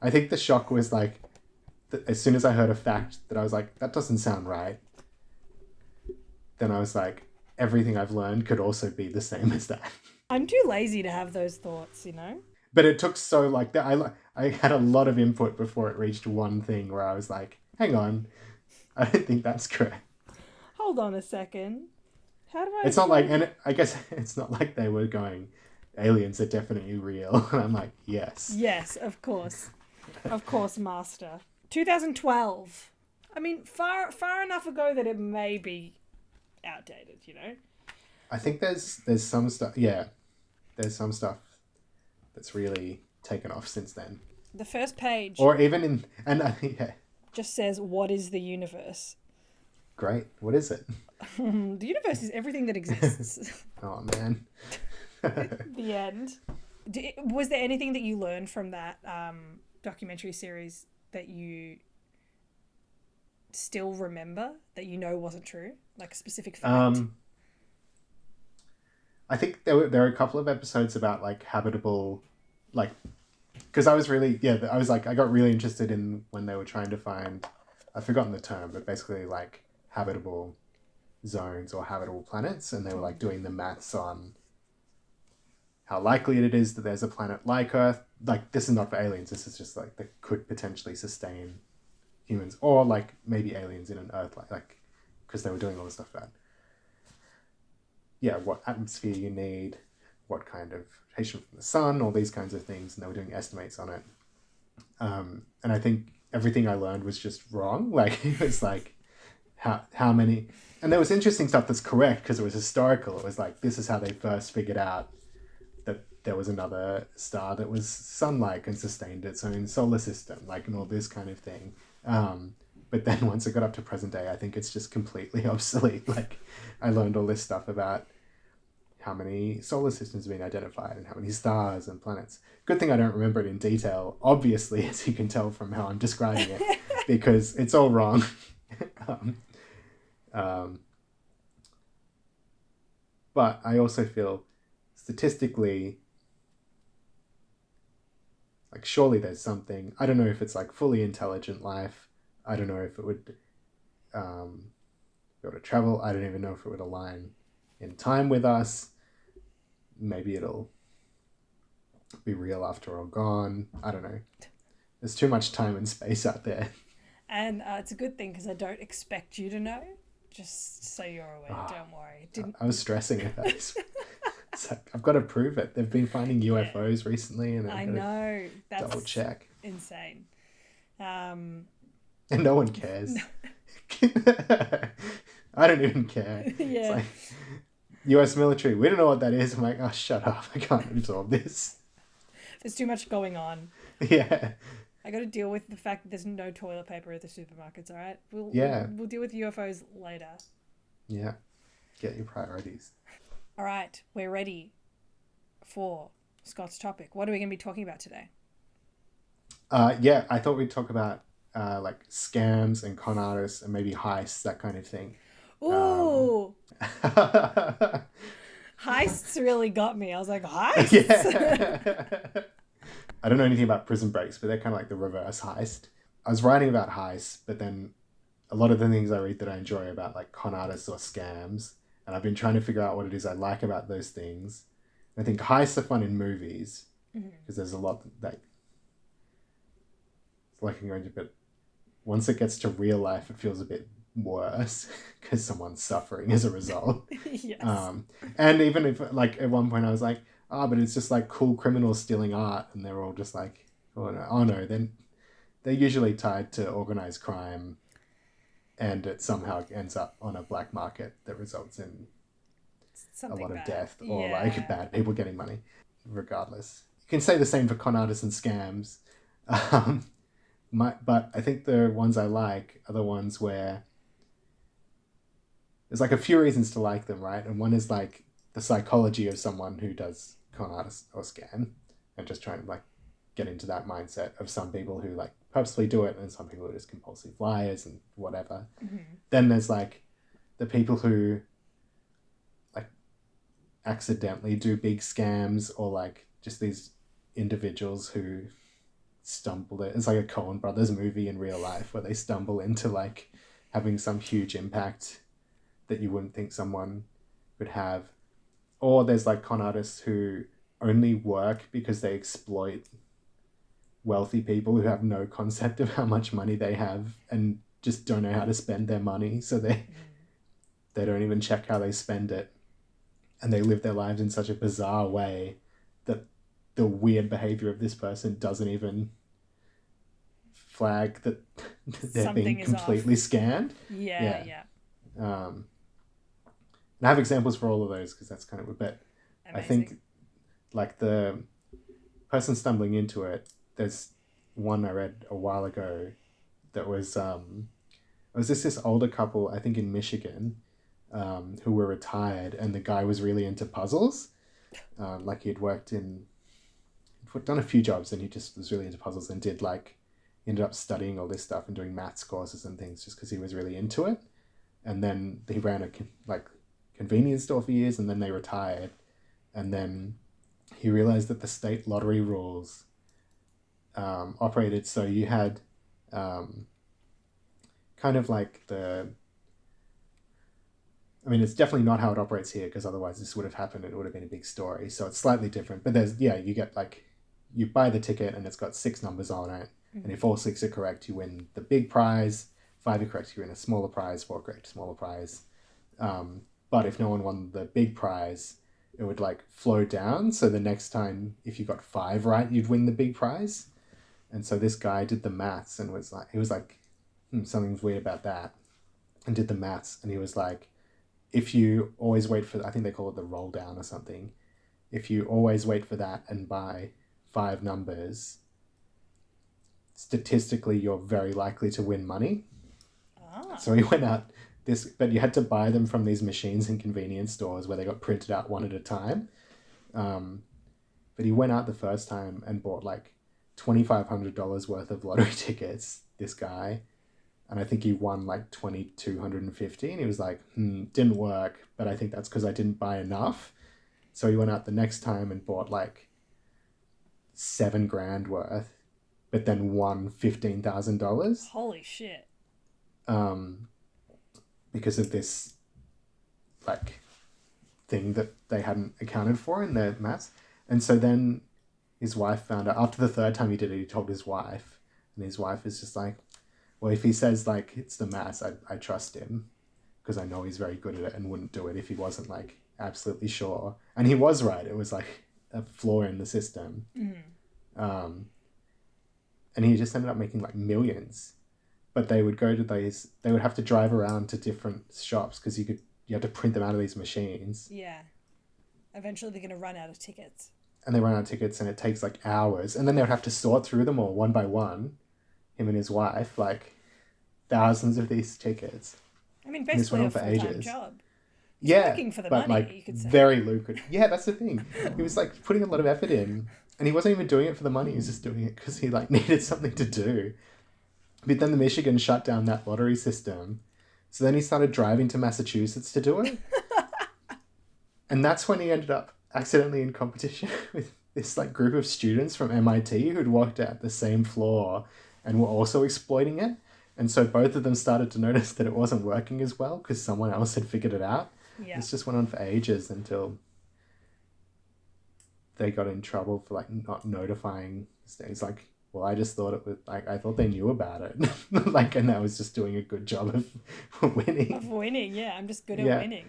I think the shock was like, as soon as I heard a fact that I was like, that doesn't sound right, then I was like, everything I've learned could also be the same as that.
I'm too lazy to have those thoughts, you know?
But it took so like that. I had a lot of input before it reached one thing where I was like, hang on, I don't think that's correct.
Hold on a second. How do I...
It's not like, and I guess it's not like they were going, aliens are definitely real. And I'm like, yes.
Yes, of course. Of course, master. 2012. I mean, far enough ago that it may be outdated, you know?
I think there's some stuff, yeah. There's some stuff that's really taken off since then.
The first page.
Or even in, and yeah.
Just says, what is the universe?
Great. What is it?
The universe is everything that exists.
Oh, man.
The end. Was there anything that you learned from that documentary series that you still remember that you know wasn't true? Like a specific fact?
I think there were a couple of episodes about like habitable, like, because I was really, I got really interested in when they were trying to find, I've forgotten the term, but basically like habitable zones or habitable planets, and they were like doing the maths on how likely it is that there's a planet like Earth. Like, this is not for aliens, this is just like that could potentially sustain humans, or like maybe aliens in an Earth, like because they were doing all this stuff about what atmosphere you need, what kind of radiation from the sun, all these kinds of things, and they were doing estimates on it. And I think everything I learned was just wrong. Like, it was like how many, and there was interesting stuff that's correct because it was historical. It was like, this is how they first figured out that there was another star that was sun-like and sustained its own solar system, like, and all this kind of thing. But then once it got up to present day, I think it's just completely obsolete. Like, I learned all this stuff about how many solar systems have been identified and how many stars and planets. Good thing I don't remember it in detail, obviously, as you can tell from how I'm describing it, because it's all wrong. But I also feel statistically, like, surely there's something. I don't know if it's like fully intelligent life. I don't know if it would be able to travel. I don't even know if it would align in time with us. Maybe it'll be real after we're all gone. I don't know. There's too much time and space out there.
And it's a good thing because I don't expect you to know. Just so you're aware, don't worry.
I was stressing at that. It's like, I've got to prove it. They've been finding UFOs recently, and
I know that's
double check.
Insane.
And no one cares. I don't even care. Yeah. It's like, US military, we don't know what that is. I'm like, oh, shut up. I can't absorb this.
There's too much going on.
Yeah.
I got to deal with the fact that there's no toilet paper at the supermarkets, all right? We'll deal with UFOs later. Yeah.
Get your priorities.
All right. We're ready for Scott's topic. What are we going to be talking about today?
I thought we'd talk about like scams and con artists and maybe heists, that kind of thing.
Ooh. Heists really got me. I was like, heists?
Yeah. I don't know anything about Prison Breaks, but they're kind of like the reverse heist. I was writing about heists, but then a lot of the things I read that I enjoy about like con artists or scams, and I've been trying to figure out what it is I like about those things. And I think heists are fun in movies because there's a lot that it's like but once it gets to real life, it feels a bit worse because someone's suffering as a result.
Yes.
And even if, like, at one point I was like, but it's just like cool criminals stealing art, and they're all just like, oh no, then they're usually tied to organized crime and it somehow ends up on a black market that results in
Something
a lot
bad.
of death or like bad people getting money. Regardless, you can say the same for con artists and scams. But I think the ones I like are the ones where there's like a few reasons to like them, right? And one is like the psychology of someone who does con artist or scam, and just trying to like get into that mindset of some people who like purposely do it, and some people are just compulsive liars and whatever.
Mm-hmm.
Then there's like the people who like accidentally do big scams, or like just these individuals who stumble it. It's like a Coen Brothers movie in real life where they stumble into like having some huge impact that you wouldn't think someone would have. Or there's like con artists who only work because they exploit wealthy people who have no concept of how much money they have and just don't know how to spend their money. So they don't even check how they spend it. And they live their lives in such a bizarre way that the weird behavior of this person doesn't even flag that they're
Something
being
is
completely
off.
scammed.
Yeah.
And I have examples for all of those because that's kind of a bit.
Amazing.
I think like the person stumbling into it, there's one I read a while ago that was this older couple, I think in Michigan, who were retired, and the guy was really into puzzles. Like he'd done a few jobs, and he just was really into puzzles and ended up studying all this stuff and doing maths courses and things just because he was really into it. And then he ran a convenience store for years, and then they retired. And then he realized that the state lottery rules operated so you had kind of like it's definitely not how it operates here, because otherwise this would have happened and it would have been a big story. So it's slightly different, but you get like, you buy the ticket and it's got 6 numbers on it. Mm-hmm. And if all 6 are correct, you win the big prize. 5 are correct, you win a smaller prize. 4 correct, smaller prize. But if no one won the big prize, it would like flow down. So the next time, if you got 5 right, you'd win the big prize. And so this guy did the maths and he was like, something's weird about that. And did the maths, and he was like, if you always wait for, I think they call it the roll down or something. If you always wait for that and buy 5 numbers, statistically, you're very likely to win money. Ah. So he went out but you had to buy them from these machines in convenience stores where they got printed out one at a time. But he went out the first time and bought like $2,500 worth of lottery tickets, this guy. And I think he won like $2,250. And he was like, didn't work, but I think that's because I didn't buy enough. So he went out the next time and bought like $7,000 worth, but then won $15,000.
Holy shit.
Because of this like thing that they hadn't accounted for in their maths. And so then his wife found out after the 3rd time he did it, he told his wife, and his wife is just like, well, if he says like it's the maths, I trust him because I know he's very good at it and wouldn't do it if he wasn't like absolutely sure. And he was right. It was like a flaw in the system. Mm-hmm. And he just ended up making like millions. But they would go to they would have to drive around to different shops because you had to print them out of these machines.
Yeah. Eventually they're going to run out of tickets.
And they run out of tickets and it takes like hours. And then they would have to sort through them all one by one, him and his wife, like thousands of these tickets.
I mean, basically a full-time job. He's working for the
but
money,
like
you could say.
Very lucrative. Yeah, that's the thing. He was like putting a lot of effort in, and he wasn't even doing it for the money. He was just doing it because he like needed something to do. But then the Michigan shut down that lottery system. So then he started driving to Massachusetts to do it. And that's when he ended up accidentally in competition with this like group of students from MIT who'd walked out the same floor and were also exploiting it. And so both of them started to notice that it wasn't working as well because someone else had figured it out. Yeah. This just went on for ages until they got in trouble for like not notifying. It's like, well, I just thought it was like, I thought they knew about it. Like, and I was just doing a good job of winning.
Of winning, yeah. I'm just good at winning.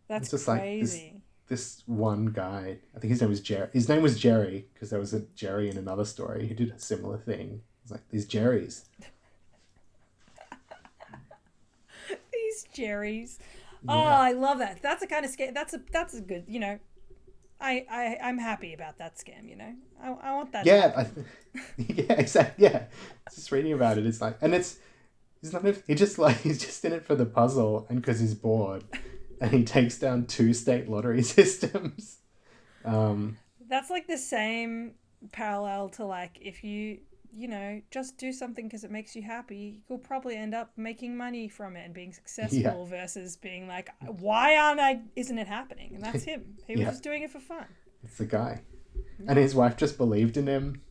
That's just crazy.
Like this one guy, I think his name was Jerry. His name was Jerry because there was a Jerry in another story who did a similar thing. It's like, these Jerrys.
Jerry's.
Yeah.
Oh, I love that. That's a kind of scam. That's a good, I'm happy about that scam, I want that.
Yeah. Yeah, exactly. Yeah. Just reading about it, it's like, and he's just in it for the puzzle and because he's bored, and he takes down 2 state lottery systems.
That's like the same parallel to like if you just do something because it makes you happy, you'll probably end up making money from it and being successful versus being like, why isn't it happening? And that's him. He was just doing it for fun.
It's the guy. And his wife just believed in him.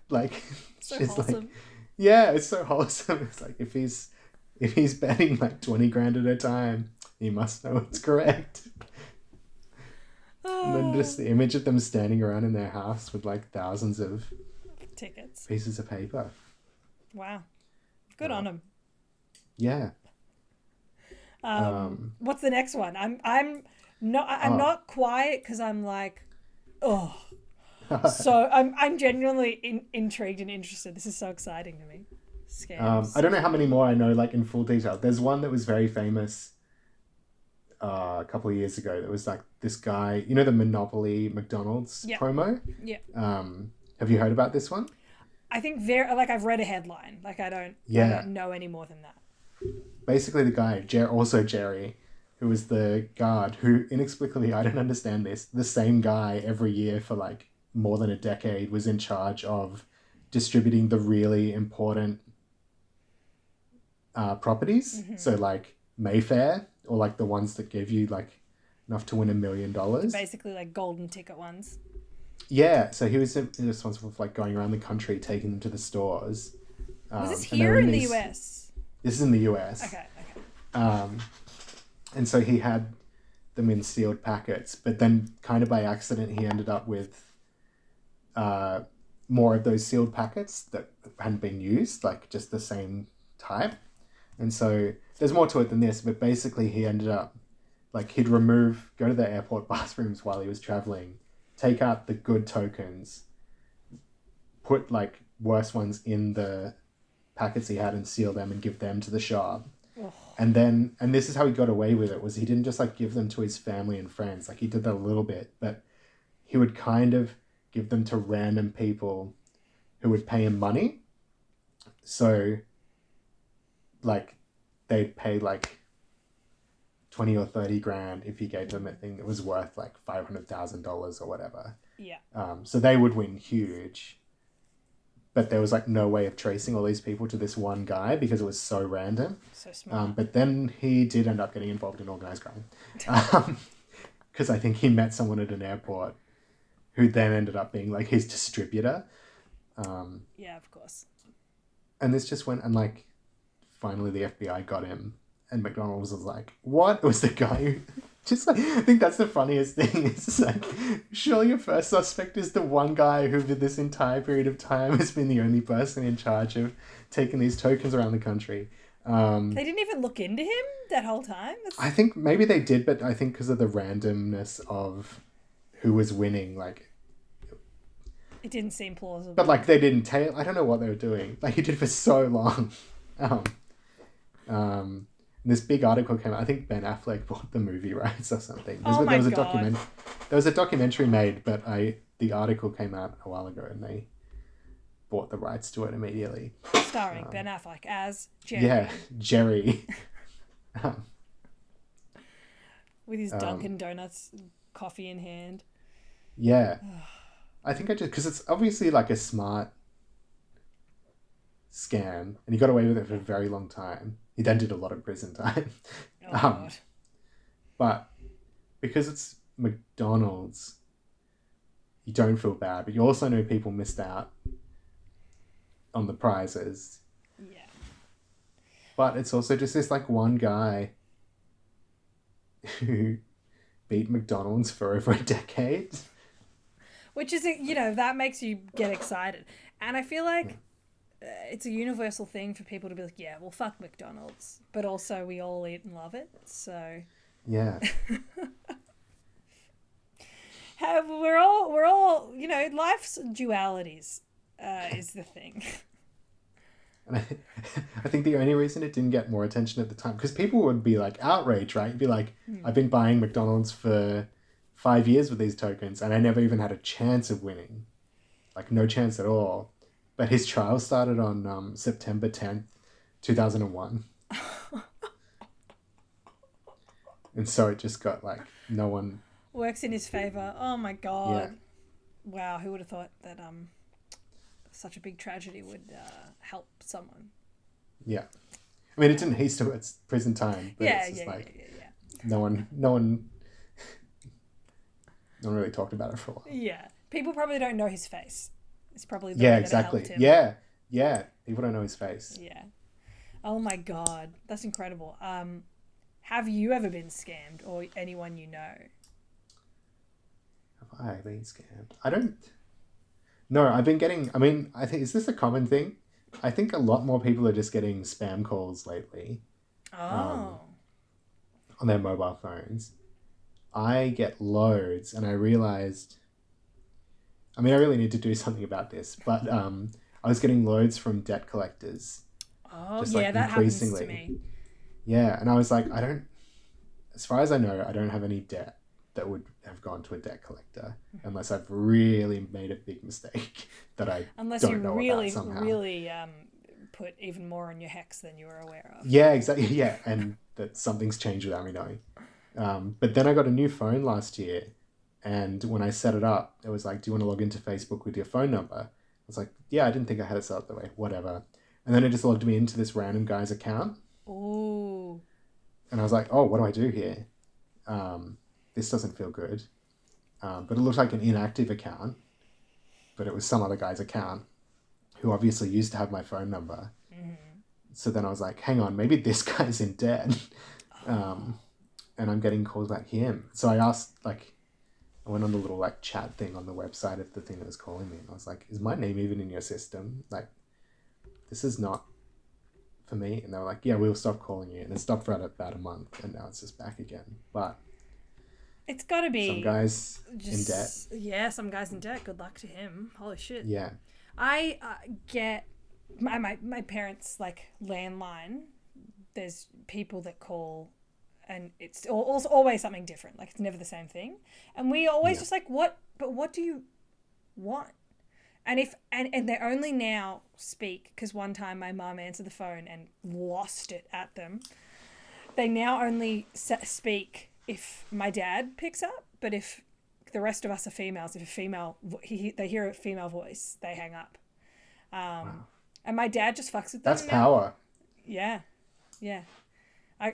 Like,
So
she's
wholesome.
like, yeah, it's so wholesome. It's like, if he's betting like 20 grand at a time, he must know it's correct. And then just the image of them standing around in their house with like thousands of
tickets,
pieces of paper.
Wow, good on him.
Yeah.
What's the next one? I'm not quiet because I'm like, oh. So I'm genuinely intrigued and interested. This is so exciting to me. Scams.
I don't know how many more I know, like in full detail. There's one that was very famous a couple of years ago. That was like this guy, the Monopoly McDonald's promo.
Yeah.
Have you heard about this one?
I think I've read a headline. Like I don't know any more than that.
Basically, the guy, Jerry, who was the guard, who inexplicably, I don't understand this, the same guy every year for like more than a decade was in charge of distributing the really important properties. Mm-hmm. So like Mayfair, or like the ones that give you like enough to win $1 million.
Basically like golden ticket ones.
Yeah, so he was responsible for like going around the country, taking them to the stores.
Was this here in the US?
This is in the US.
Okay.
And so he had them in sealed packets, but then kind of by accident he ended up with more of those sealed packets that hadn't been used, like just the same type. And so there's more to it than this, but basically he ended up, like he'd go to the airport bathrooms while he was traveling, take out the good tokens, put like worse ones in the packets he had and seal them and give them to the shop. Oh. And this is how he got away with it, was he didn't just like give them to his family and friends. Like he did that a little bit, but he would kind of give them to random people who would pay him money. So like they'd pay like 20 or 30 grand if he gave them a thing that was worth like $500,000 or whatever.
Yeah.
So they would win huge, but there was like no way of tracing all these people to this one guy because it was so random.
So smart.
But then he did end up getting involved in organized crime. Because I think he met someone at an airport who then ended up being like his distributor.
Yeah, of course.
And this just went, and like finally the FBI got him, and McDonald's was like, what? It was the guy who just like, I think that's the funniest thing. It's like, surely your first suspect is the one guy who for this entire period of time has been the only person in charge of taking these tokens around the country.
They didn't even look into him that whole time?
I think maybe they did, but I think because of the randomness of who was winning, like,
it didn't seem plausible.
But like they didn't tell. I don't know what they were doing. Like he did for so long. This big article came out. I think Ben Affleck bought the movie rights or something. There was a documentary made, but the article came out a while ago, and they bought the rights to it immediately.
Starring Ben Affleck as Jerry.
Yeah, Jerry.
With his Dunkin' Donuts coffee in hand.
Yeah. I think because it's obviously like a smart scam, and he got away with it for a very long time. He then did a lot of prison time.
God.
But because it's McDonald's, you don't feel bad, but you also know people missed out on the prizes.
Yeah.
But it's also just this like one guy who beat McDonald's for over a decade.
Which is, that makes you get excited. And I feel like it's a universal thing for people to be like, yeah, well, fuck McDonald's. But also we all eat and love it, so...
Yeah.
We're all, life's dualities is the thing.
And I think the only reason it didn't get more attention at the time, because people would be like outraged, right? You'd be like, I've been buying McDonald's for 5 years with these tokens and I never even had a chance of winning. Like no chance at all. But his trial started on September 10th, 2001. And so it just got like no one...
Works in his favour. Oh my God. Yeah. Wow, who would have thought that such a big tragedy would help someone?
Yeah. I mean, it didn't haste to its prison time, but it's just no one really talked about it for a while.
Yeah. People probably don't know his face. It's probably the
yeah,
way
exactly.
That helped him.
Yeah. People don't know his face.
Yeah. Oh my God. That's incredible. Have you ever been scammed or anyone you know?
Have I been scammed? I don't... No, I've been getting... I mean, I think... Is this a common thing? I think a lot more people are just getting spam calls lately.
Oh.
On their mobile phones. I get loads, and I realized... I mean, I really need to do something about this, but I was getting loads from debt collectors.
Oh, just, yeah, that happens to me.
Yeah, and I was like, as far as I know, I don't have any debt that would have gone to a debt collector unless I've really made a big mistake that I don't know about somehow.
Unless you really put even more on your hex than you were aware of.
Yeah, exactly. Yeah, and that something's changed without me knowing. But then I got a new phone last year, and when I set it up, it was like, do you want to log into Facebook with your phone number? I was like, yeah, I didn't think I had it set up that way. Whatever. And then it just logged me into this random guy's account.
Ooh.
And I was like, oh, what do I do here? This doesn't feel good. But it looked like an inactive account. But it was some other guy's account who obviously used to have my phone number. Mm-hmm. So then I was like, hang on, maybe this guy's in debt. And I'm getting calls about him. So I asked, like, I went on the little, like, chat thing on the website of the thing that was calling me. And I was like, is my name even in your system? Like, this is not for me. And they were like, yeah, we'll stop calling you. And it stopped for about a month. And now it's just back again. But
it's got to be
some guys in debt.
Yeah, some guys in debt. Good luck to him. Holy shit.
Yeah.
I get my parents' like landline. There's people that call, and it's also always something different. Like it's never the same thing. And we always just like, what? But what do you want? And if and they only now speak because one time my mum answered the phone and lost it at them. They now only speak if my dad picks up, but if the rest of us are females, if a female they hear a female voice, they hang up. Wow. And my dad just fucks with them.
That's power.
Yeah.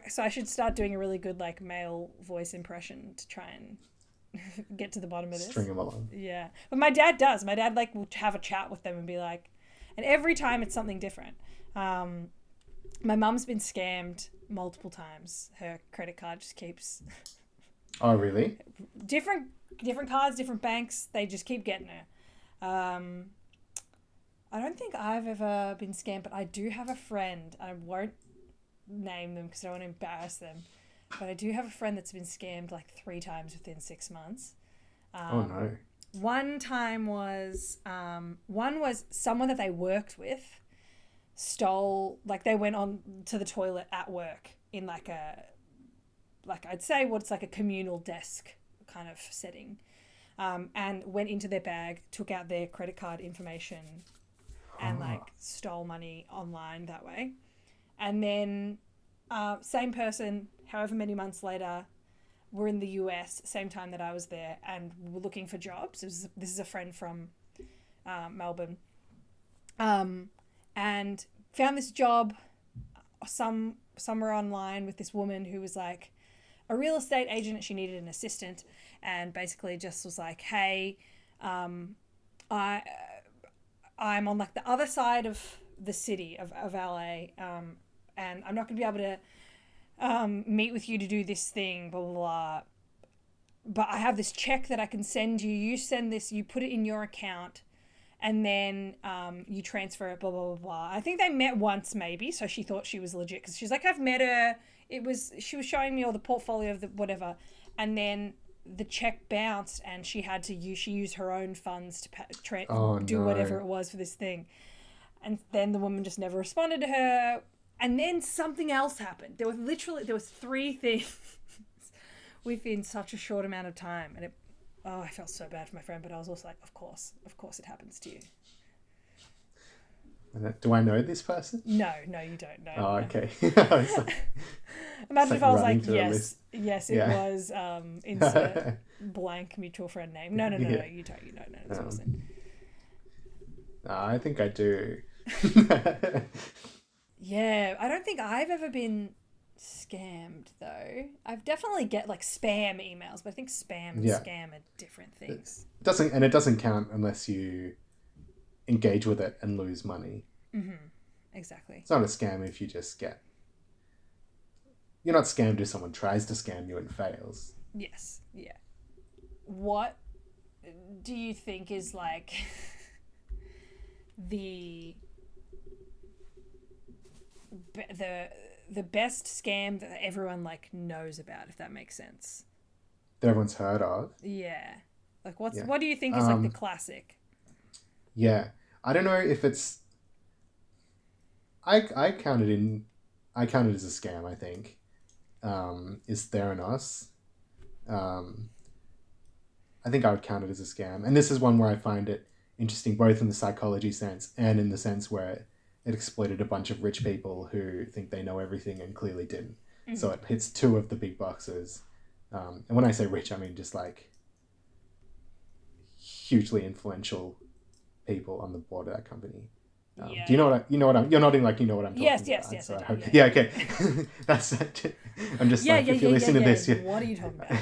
So I should start doing a really good like male voice impression to try and get to the bottom of this.
String them along.
Yeah. But my dad does. My dad like will have a chat with them and be like, and every time it's something different. My mum's been scammed multiple times. Her credit card just keeps...
Oh, really?
Different cards, different banks. They just keep getting her. I don't think I've ever been scammed, but I do have a friend. I won't name them because I don't want to embarrass them. But I do have a friend that's been scammed like 3 times within 6 months.
Oh, no.
One time was... one was someone that they worked with stole... Like they went on to the toilet at work in like a... Like I'd say what's like a communal desk kind of setting. And went into their bag, took out their credit card information and like stole money online that way. And then same person, however many months later, were in the US, same time that I was there, and were looking for jobs. This is a friend from Melbourne. And found this job somewhere online with this woman who was like a real estate agent. She needed an assistant, and basically just was like, hey, I'm on like the other side of the city of LA, and I'm not going to be able to meet with you to do this thing, blah, blah, blah. But I have this check that I can send you. You send this, you put it in your account, and then you transfer it, blah, blah, blah, blah. I think they met once maybe, so she thought she was legit because she's like, I've met her. She was showing me all the portfolio of the whatever. And then the check bounced and she used her own funds to do whatever it was for this thing. And then the woman just never responded to her. And then something else happened. There was 3 things within such a short amount of time. And I felt so bad for my friend, but I was also like, of course it happens to you.
Do I know this person?
No, you don't know.
Oh, okay.
Imagine if I was like, yes, it was insert blank mutual friend name. No, you don't. You don't know this person.
I think I do.
Yeah, I don't think I've ever been scammed though. I've definitely get like spam emails, but I think spam and scam are different things.
It doesn't count unless you engage with it and lose money.
Mm-hmm. Exactly.
It's not a scam if you just get... You're not scammed if someone tries to scam you and fails.
Yes. Yeah. What do you think is like the best scam that everyone like knows about, if that makes sense?
That everyone's heard of?
Yeah. Like what do you think is like the classic?
Yeah. I don't know if it's... I count it as a scam, I think. Is Theranos. I think I would count it as a scam. And this is one where I find it interesting, both in the psychology sense and in the sense where it exploited a bunch of rich people who think they know everything and clearly didn't. Mm-hmm. So it hits 2 of the big boxes. And when I say rich, I mean just like hugely influential people on the board of that company. Do you know what you're nodding like you know what I'm talking about?
Yes.
So yeah, okay. That's it. I'm just if you're listening to this,
what are you talking about?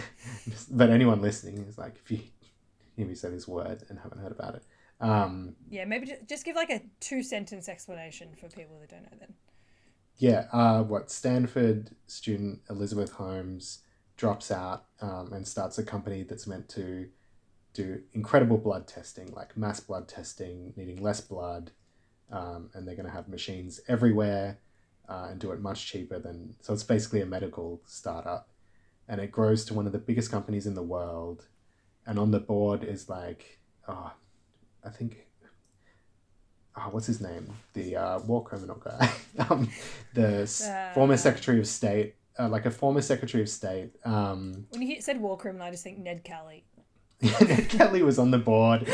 But anyone listening is like, if you hear me say this word and haven't heard about it.
Maybe just give like a 2-sentence explanation for people who don't know then.
Yeah, Stanford student Elizabeth Holmes drops out and starts a company that's meant to do incredible blood testing, like mass blood testing, needing less blood. And they're going to have machines everywhere and do it much cheaper than... So it's basically a medical startup. And it grows to one of the biggest companies in the world. And on the board is like... what's his name? The war criminal guy. Former Secretary of State. Like a former Secretary of State.
When you said war criminal, I just think Ned Kelly.
Ned Kelly was on the board.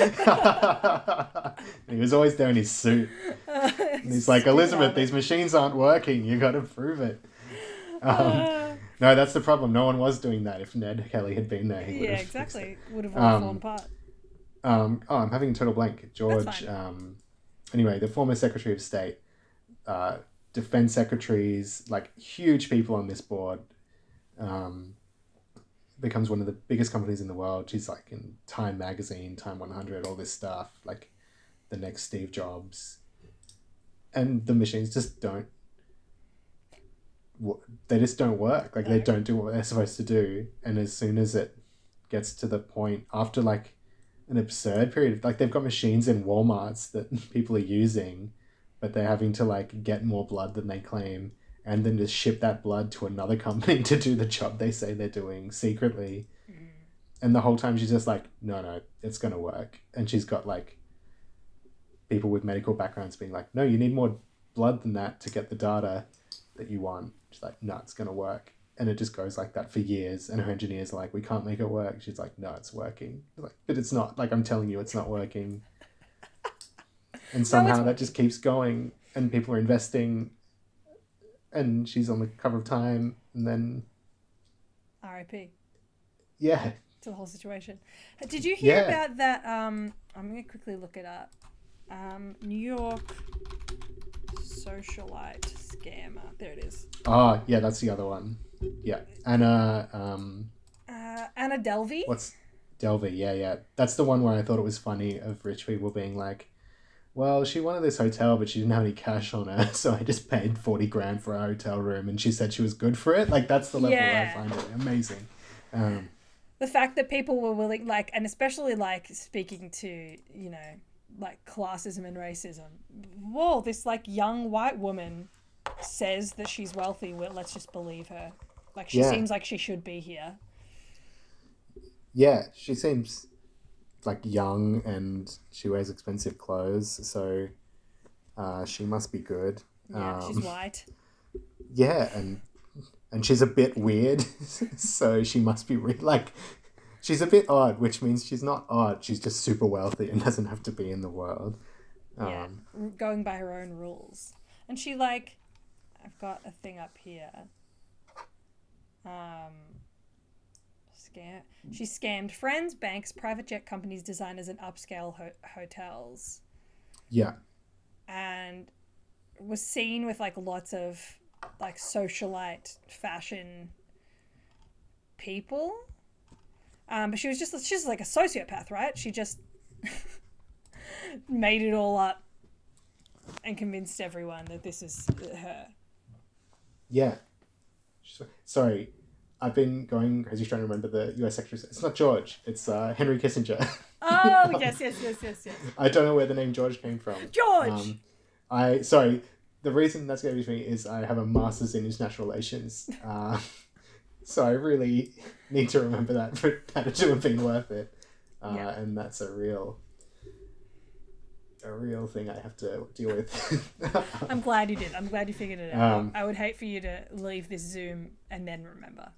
He was always there in his suit. And he's like, Elizabeth, these machines aren't working. You got to prove it. No, that's the problem. No one was doing that. If Ned Kelly had been there, he would have.
Yeah, exactly. Would have all fallen apart.
I'm having a total blank. George. Anyway, the former Secretary of State, defense secretaries, like huge people on this board. Becomes one of the biggest companies in the world. She's like in Time Magazine, Time 100, all this stuff, like the next Steve Jobs. And the machines just don't work. Like they don't do what they're supposed to do. And as soon as it gets to the point, after like an absurd period, like they've got machines in Walmarts that people are using, but they're having to like get more blood than they claim, and then just ship that blood to another company to do the job they say they're doing secretly. Mm. And the whole time she's just like, no, it's going to work. And she's got like people with medical backgrounds being like, no, you need more blood than that to get the data that you want. She's like, no, it's going to work. And it just goes like that for years. And her engineers are like, we can't make it work. She's like, no, it's working. Like, but it's not. Like, I'm telling you, it's not working. And somehow that just keeps going. And people are investing. And she's on the cover of Time. And then...
R.I.P.
Yeah.
To the whole situation. Did you hear about that? I'm going to quickly look it up. New York socialite scammer. There it is.
Oh, yeah, that's the other one. Yeah. Anna
Delvey?
What's Delvey? Yeah. That's the one where I thought it was funny of rich people being like, well, she wanted this hotel, but she didn't have any cash on her, so I just paid $40,000 for a hotel room, and she said she was good for it. Like, that's the level I find it amazing.
The fact that people were willing, like, and especially, like, speaking to, you know, like, classism and racism. Whoa, this, like, young white woman says that she's wealthy. Well, let's just believe her. Like, she seems like she should be here.
Yeah, she seems... like young, and she wears expensive clothes, so She must be good.
Yeah, she's white.
Yeah, and she's a bit weird, so she must be like, she's a bit odd, which means she's not odd. She's just super wealthy and doesn't have to be in the world.
Yeah, going by her own rules. And she like, I've got a thing up here. She scammed friends, banks, private jet companies, designers, and upscale hotels.
Yeah.
And was seen with like lots of like socialite fashion people. But she's like a sociopath, right? She just made it all up and convinced everyone that this is her.
Yeah. Sorry, I've been going crazy trying to remember the US actress. It's not George. It's Henry Kissinger.
Oh, yes.
I don't know where the name George came from.
George!
The reason that's going to be me is I have a master's in international relations. So I really need to remember that for that to have been worth it. And that's a real thing I have to deal with.
I'm glad you did. I'm glad you figured it out. I would hate for you to leave this Zoom and then remember.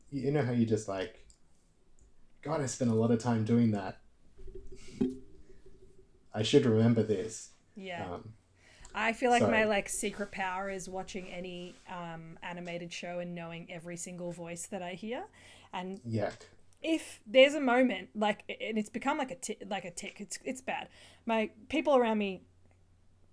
You know how you just like, God, I spent a lot of time doing that. I should remember this.
Yeah. I feel like my like secret power is watching any animated show and knowing every single voice that I hear. And
yeah.
If there's a moment like, and it's become like a tick, it's bad. My people around me,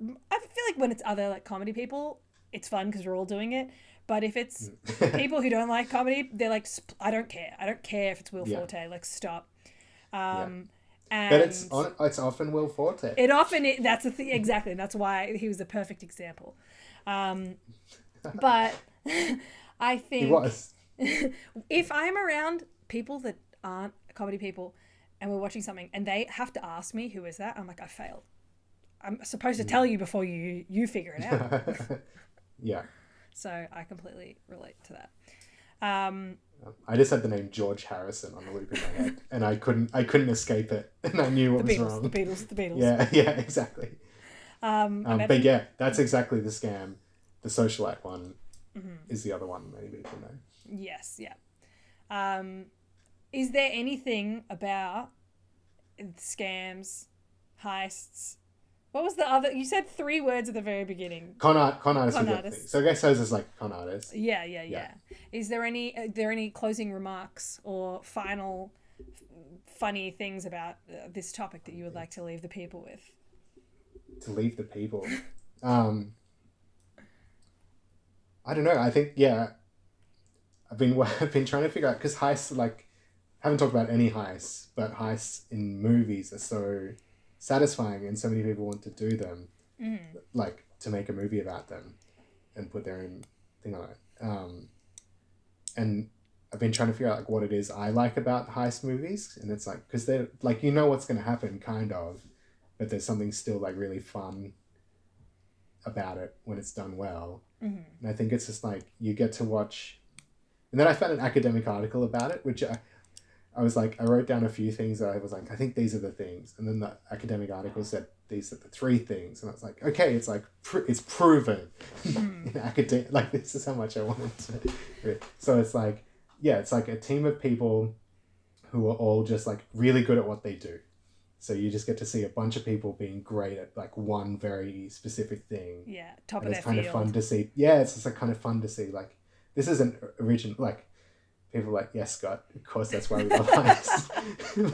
I feel like when it's other like comedy people, it's fun because we're all doing it. But if it's people who don't like comedy, they're like, I don't care. I don't care if it's Will Forte. Like, stop. And
but it's often Will Forte.
That's the thing, exactly. And that's why he was the perfect example. But I think
he was.
If I'm around people that aren't comedy people and we're watching something and they have to ask me who is that, I'm like, I failed. I'm supposed to tell you before you figure it out.
Yeah.
So I completely relate to that.
I just had the name George Harrison on the loop in my head, and I couldn't escape it, and I knew what was wrong.
The Beatles.
Yeah, exactly. But yeah, that's exactly the scam. The socialite one is the other one many people know.
Yes, yeah. Is there anything about scams, heists? What was the other? You said 3 words at the very beginning.
Con artist. So I guess those is like con artists.
Yeah. Is there any closing remarks or final funny things about this topic that you would like to leave the people with?
To leave the people, I don't know. I think I've been trying to figure out, because heists, like, haven't talked about any heists, but heists in movies are so satisfying and so many people want to do them, like to make a movie about them and put their own thing on it. And I've been trying to figure out like what it is I like about heist movies, and it's like, because they're like, you know what's going to happen kind of, but there's something still like really fun about it when it's done well. And I think it's just like you get to watch. And then I found an academic article about it, which I was like, I wrote down a few things that I was like, I think these are the things. And then the academic article said, these are the 3 things. And I was like, okay, it's like, it's proven in academic, like this is how much I wanted to. So it's like, yeah, it's like a team of people who are all just like really good at what they do. So you just get to see a bunch of people being great at like one very specific thing.
Yeah, top
and
of their field.
it's kind of fun to see. Yeah, it's just like kind of fun to see. Like, this isn't original, like, people are like, yes, Scott, of course, that's why we love heists.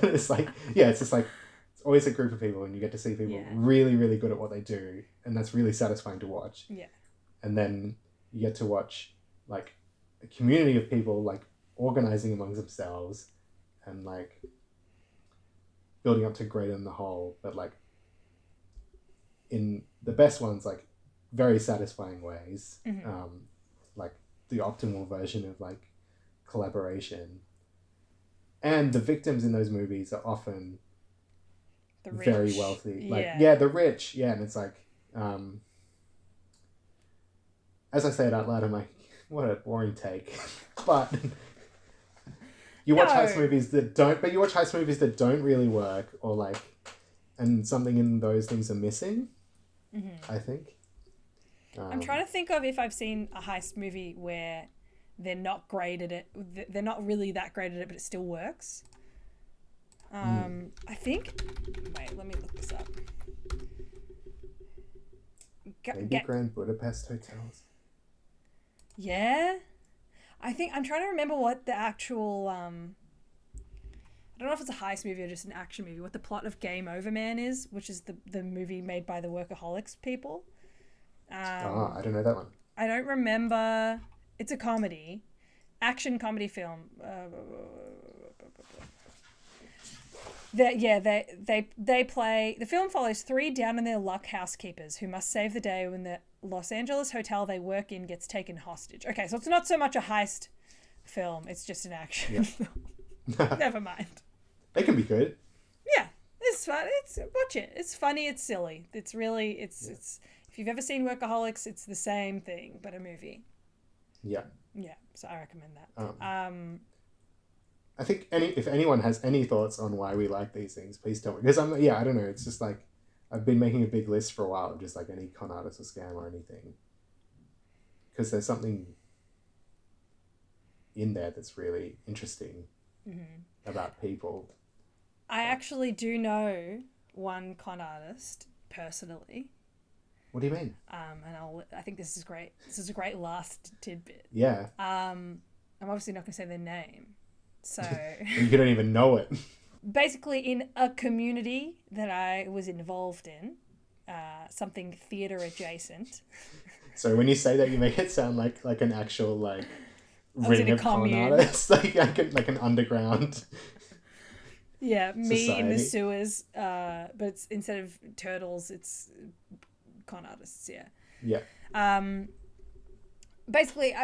But it's like, yeah, it's just like, it's always a group of people and you get to see people really, really good at what they do. And that's really satisfying to watch.
Yeah.
And then you get to watch like a community of people like organizing amongst themselves and like building up to greater than the whole, but like in the best ones, like very satisfying ways. Like the optimal version of like collaboration. And the victims in those movies are often very wealthy. Like, the rich. Yeah, and it's like, as I say it out loud, I'm like, what a boring take. But you watch heist movies that don't really work, or like, and something in those things are missing. I think.
I'm trying to think of if I've seen a heist movie where they're not great at it. They're not really that great at it, but it still works. I think. Wait, let me look this up.
Maybe Grand Budapest Hotels.
Yeah, I think I'm trying to remember what the actual. I don't know if it's a heist movie or just an action movie. What the plot of Game Over Man is, which is the movie made by the Workaholics people.
I don't know that one.
I don't remember. It's a comedy, action comedy film. They play. The film follows 3 down in their luck housekeepers who must save the day when the Los Angeles hotel they work in gets taken hostage. Okay, so it's not so much a heist film; it's just an action film. Never mind.
They can be good.
Yeah, it's fun. Watch it. It's funny. It's silly. It's really it's. If you've ever seen Workaholics, it's the same thing but a movie.
Yeah.
Yeah, so I recommend that.
I think if anyone has any thoughts on why we like these things, please tell me. Because I don't know. It's just like I've been making a big list for a while of just like any con artist or scam or anything. Because there's something in there that's really interesting about people.
I actually do know one con artist personally.
What do you mean?
And I think this is great. This is a great last tidbit.
Yeah.
I'm obviously not going to say their name. So
you don't even know it.
Basically, in a community that I was involved in, something theatre adjacent.
So when you say that, you make it sound like an actual ring of con artists, like an underground.
Yeah, me
society.
in the sewers. But it's, instead of turtles, it's con artists. Yeah.
Yeah.
Basically,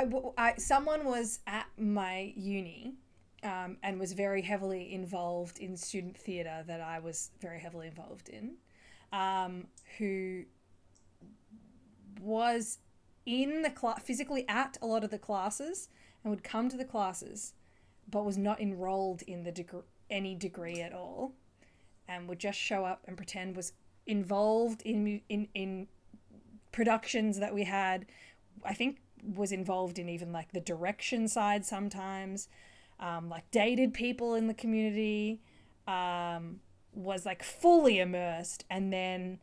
someone was at my uni. And was very heavily involved in student theatre that I was very heavily involved in, who was in the class, physically at a lot of the classes and would come to the classes, but was not enrolled in any degree at all, and would just show up and pretend was involved in productions that we had. I think was involved in even like the direction side sometimes. Dated people in the community, was like fully immersed, and then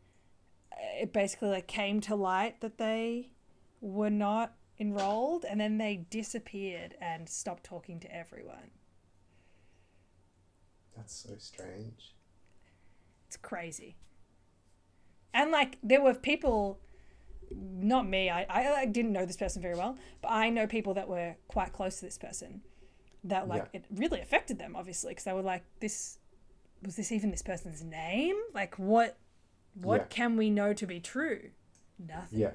it basically like came to light that they were not enrolled, and then they disappeared and stopped talking to everyone.
That's so strange.
It's crazy. And like there were people, not me, I didn't know this person very well, but I know people that were quite close to this person. That it really affected them, obviously, because they were like, was this even this person's name? Like, what can we know to be true? Nothing.
Yeah.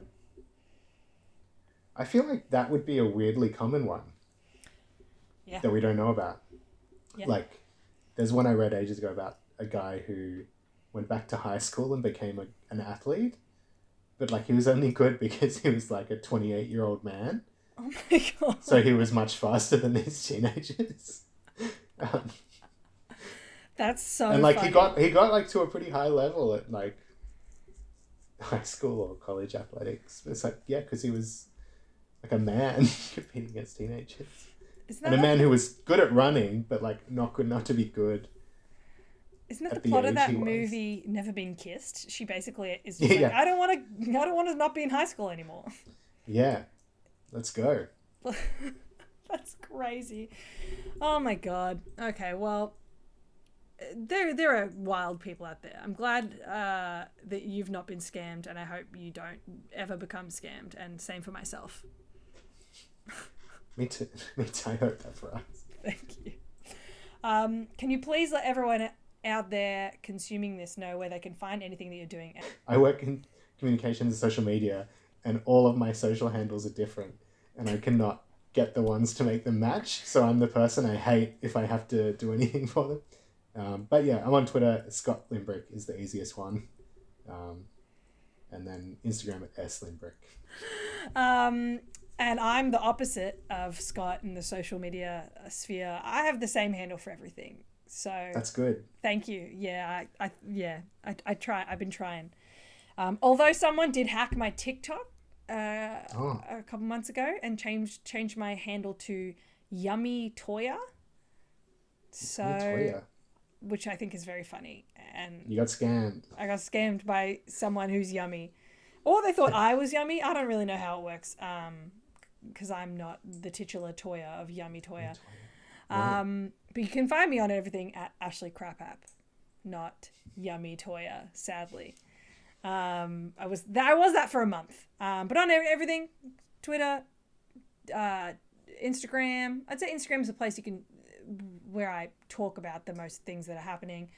I feel like that would be a weirdly common one.
Yeah.
That we don't know about.
Yeah.
Like, there's one I read ages ago about a guy who went back to high school and became an athlete, but like he was only good because he was like a 28-year-old man.
Oh my God.
So he was much faster than these teenagers.
That's so
and like
funny.
he got like to a pretty high level at like high school or college athletics. It's like, yeah, because he was like a man competing against teenagers. And a man who was good at running, but like not good enough to be good.
Isn't that the plot of that movie, Never Been Kissed? She basically is just like, I don't want to not be in high school anymore.
Yeah. Let's go.
That's crazy. Oh my God. Okay, well, there are wild people out there. I'm glad that you've not been scammed, and I hope you don't ever become scammed, and same for myself.
Me too. I hope that for us.
Thank you. Can you please let everyone out there consuming this know where they can find anything that you're doing?
I work in communications and social media, and all of my social handles are different, and I cannot get the ones to make them match. So I'm the person I hate if I have to do anything for them. But yeah, I'm on Twitter. Scott Limbrick is the easiest one. And then Instagram at @slimbrick.
And I'm the opposite of Scott in the social media sphere. I have the same handle for everything. So
that's good.
Thank you. Yeah, I try. I've been trying. Although someone did hack my TikTok a
Oh,
couple months ago and changed my handle to Yummy Toya. So,
Toya.
which I think is very funny. And
You got scammed.
I got scammed by someone who's yummy. Or they thought I was yummy. I don't really know how it works. Because I'm not the titular Toya of Yummy Toya. But you can find me on everything at Ashley Crap App, not Yummy Toya, sadly. I was that for a month. But on everything, Twitter, Instagram. I'd say Instagram is a place where I talk about the most things that are happening.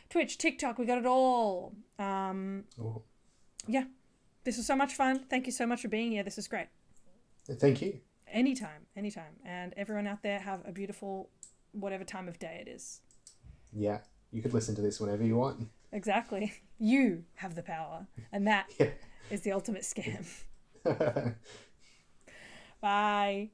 Twitch, TikTok, we got it all. Yeah, this was so much fun. Thank you so much for being here. This is great.
Thank you.
Anytime. And everyone out there, have a beautiful whatever time of day it is.
Yeah, you could listen to this whenever you want.
Exactly. You have the power. And that is the ultimate scam. Bye.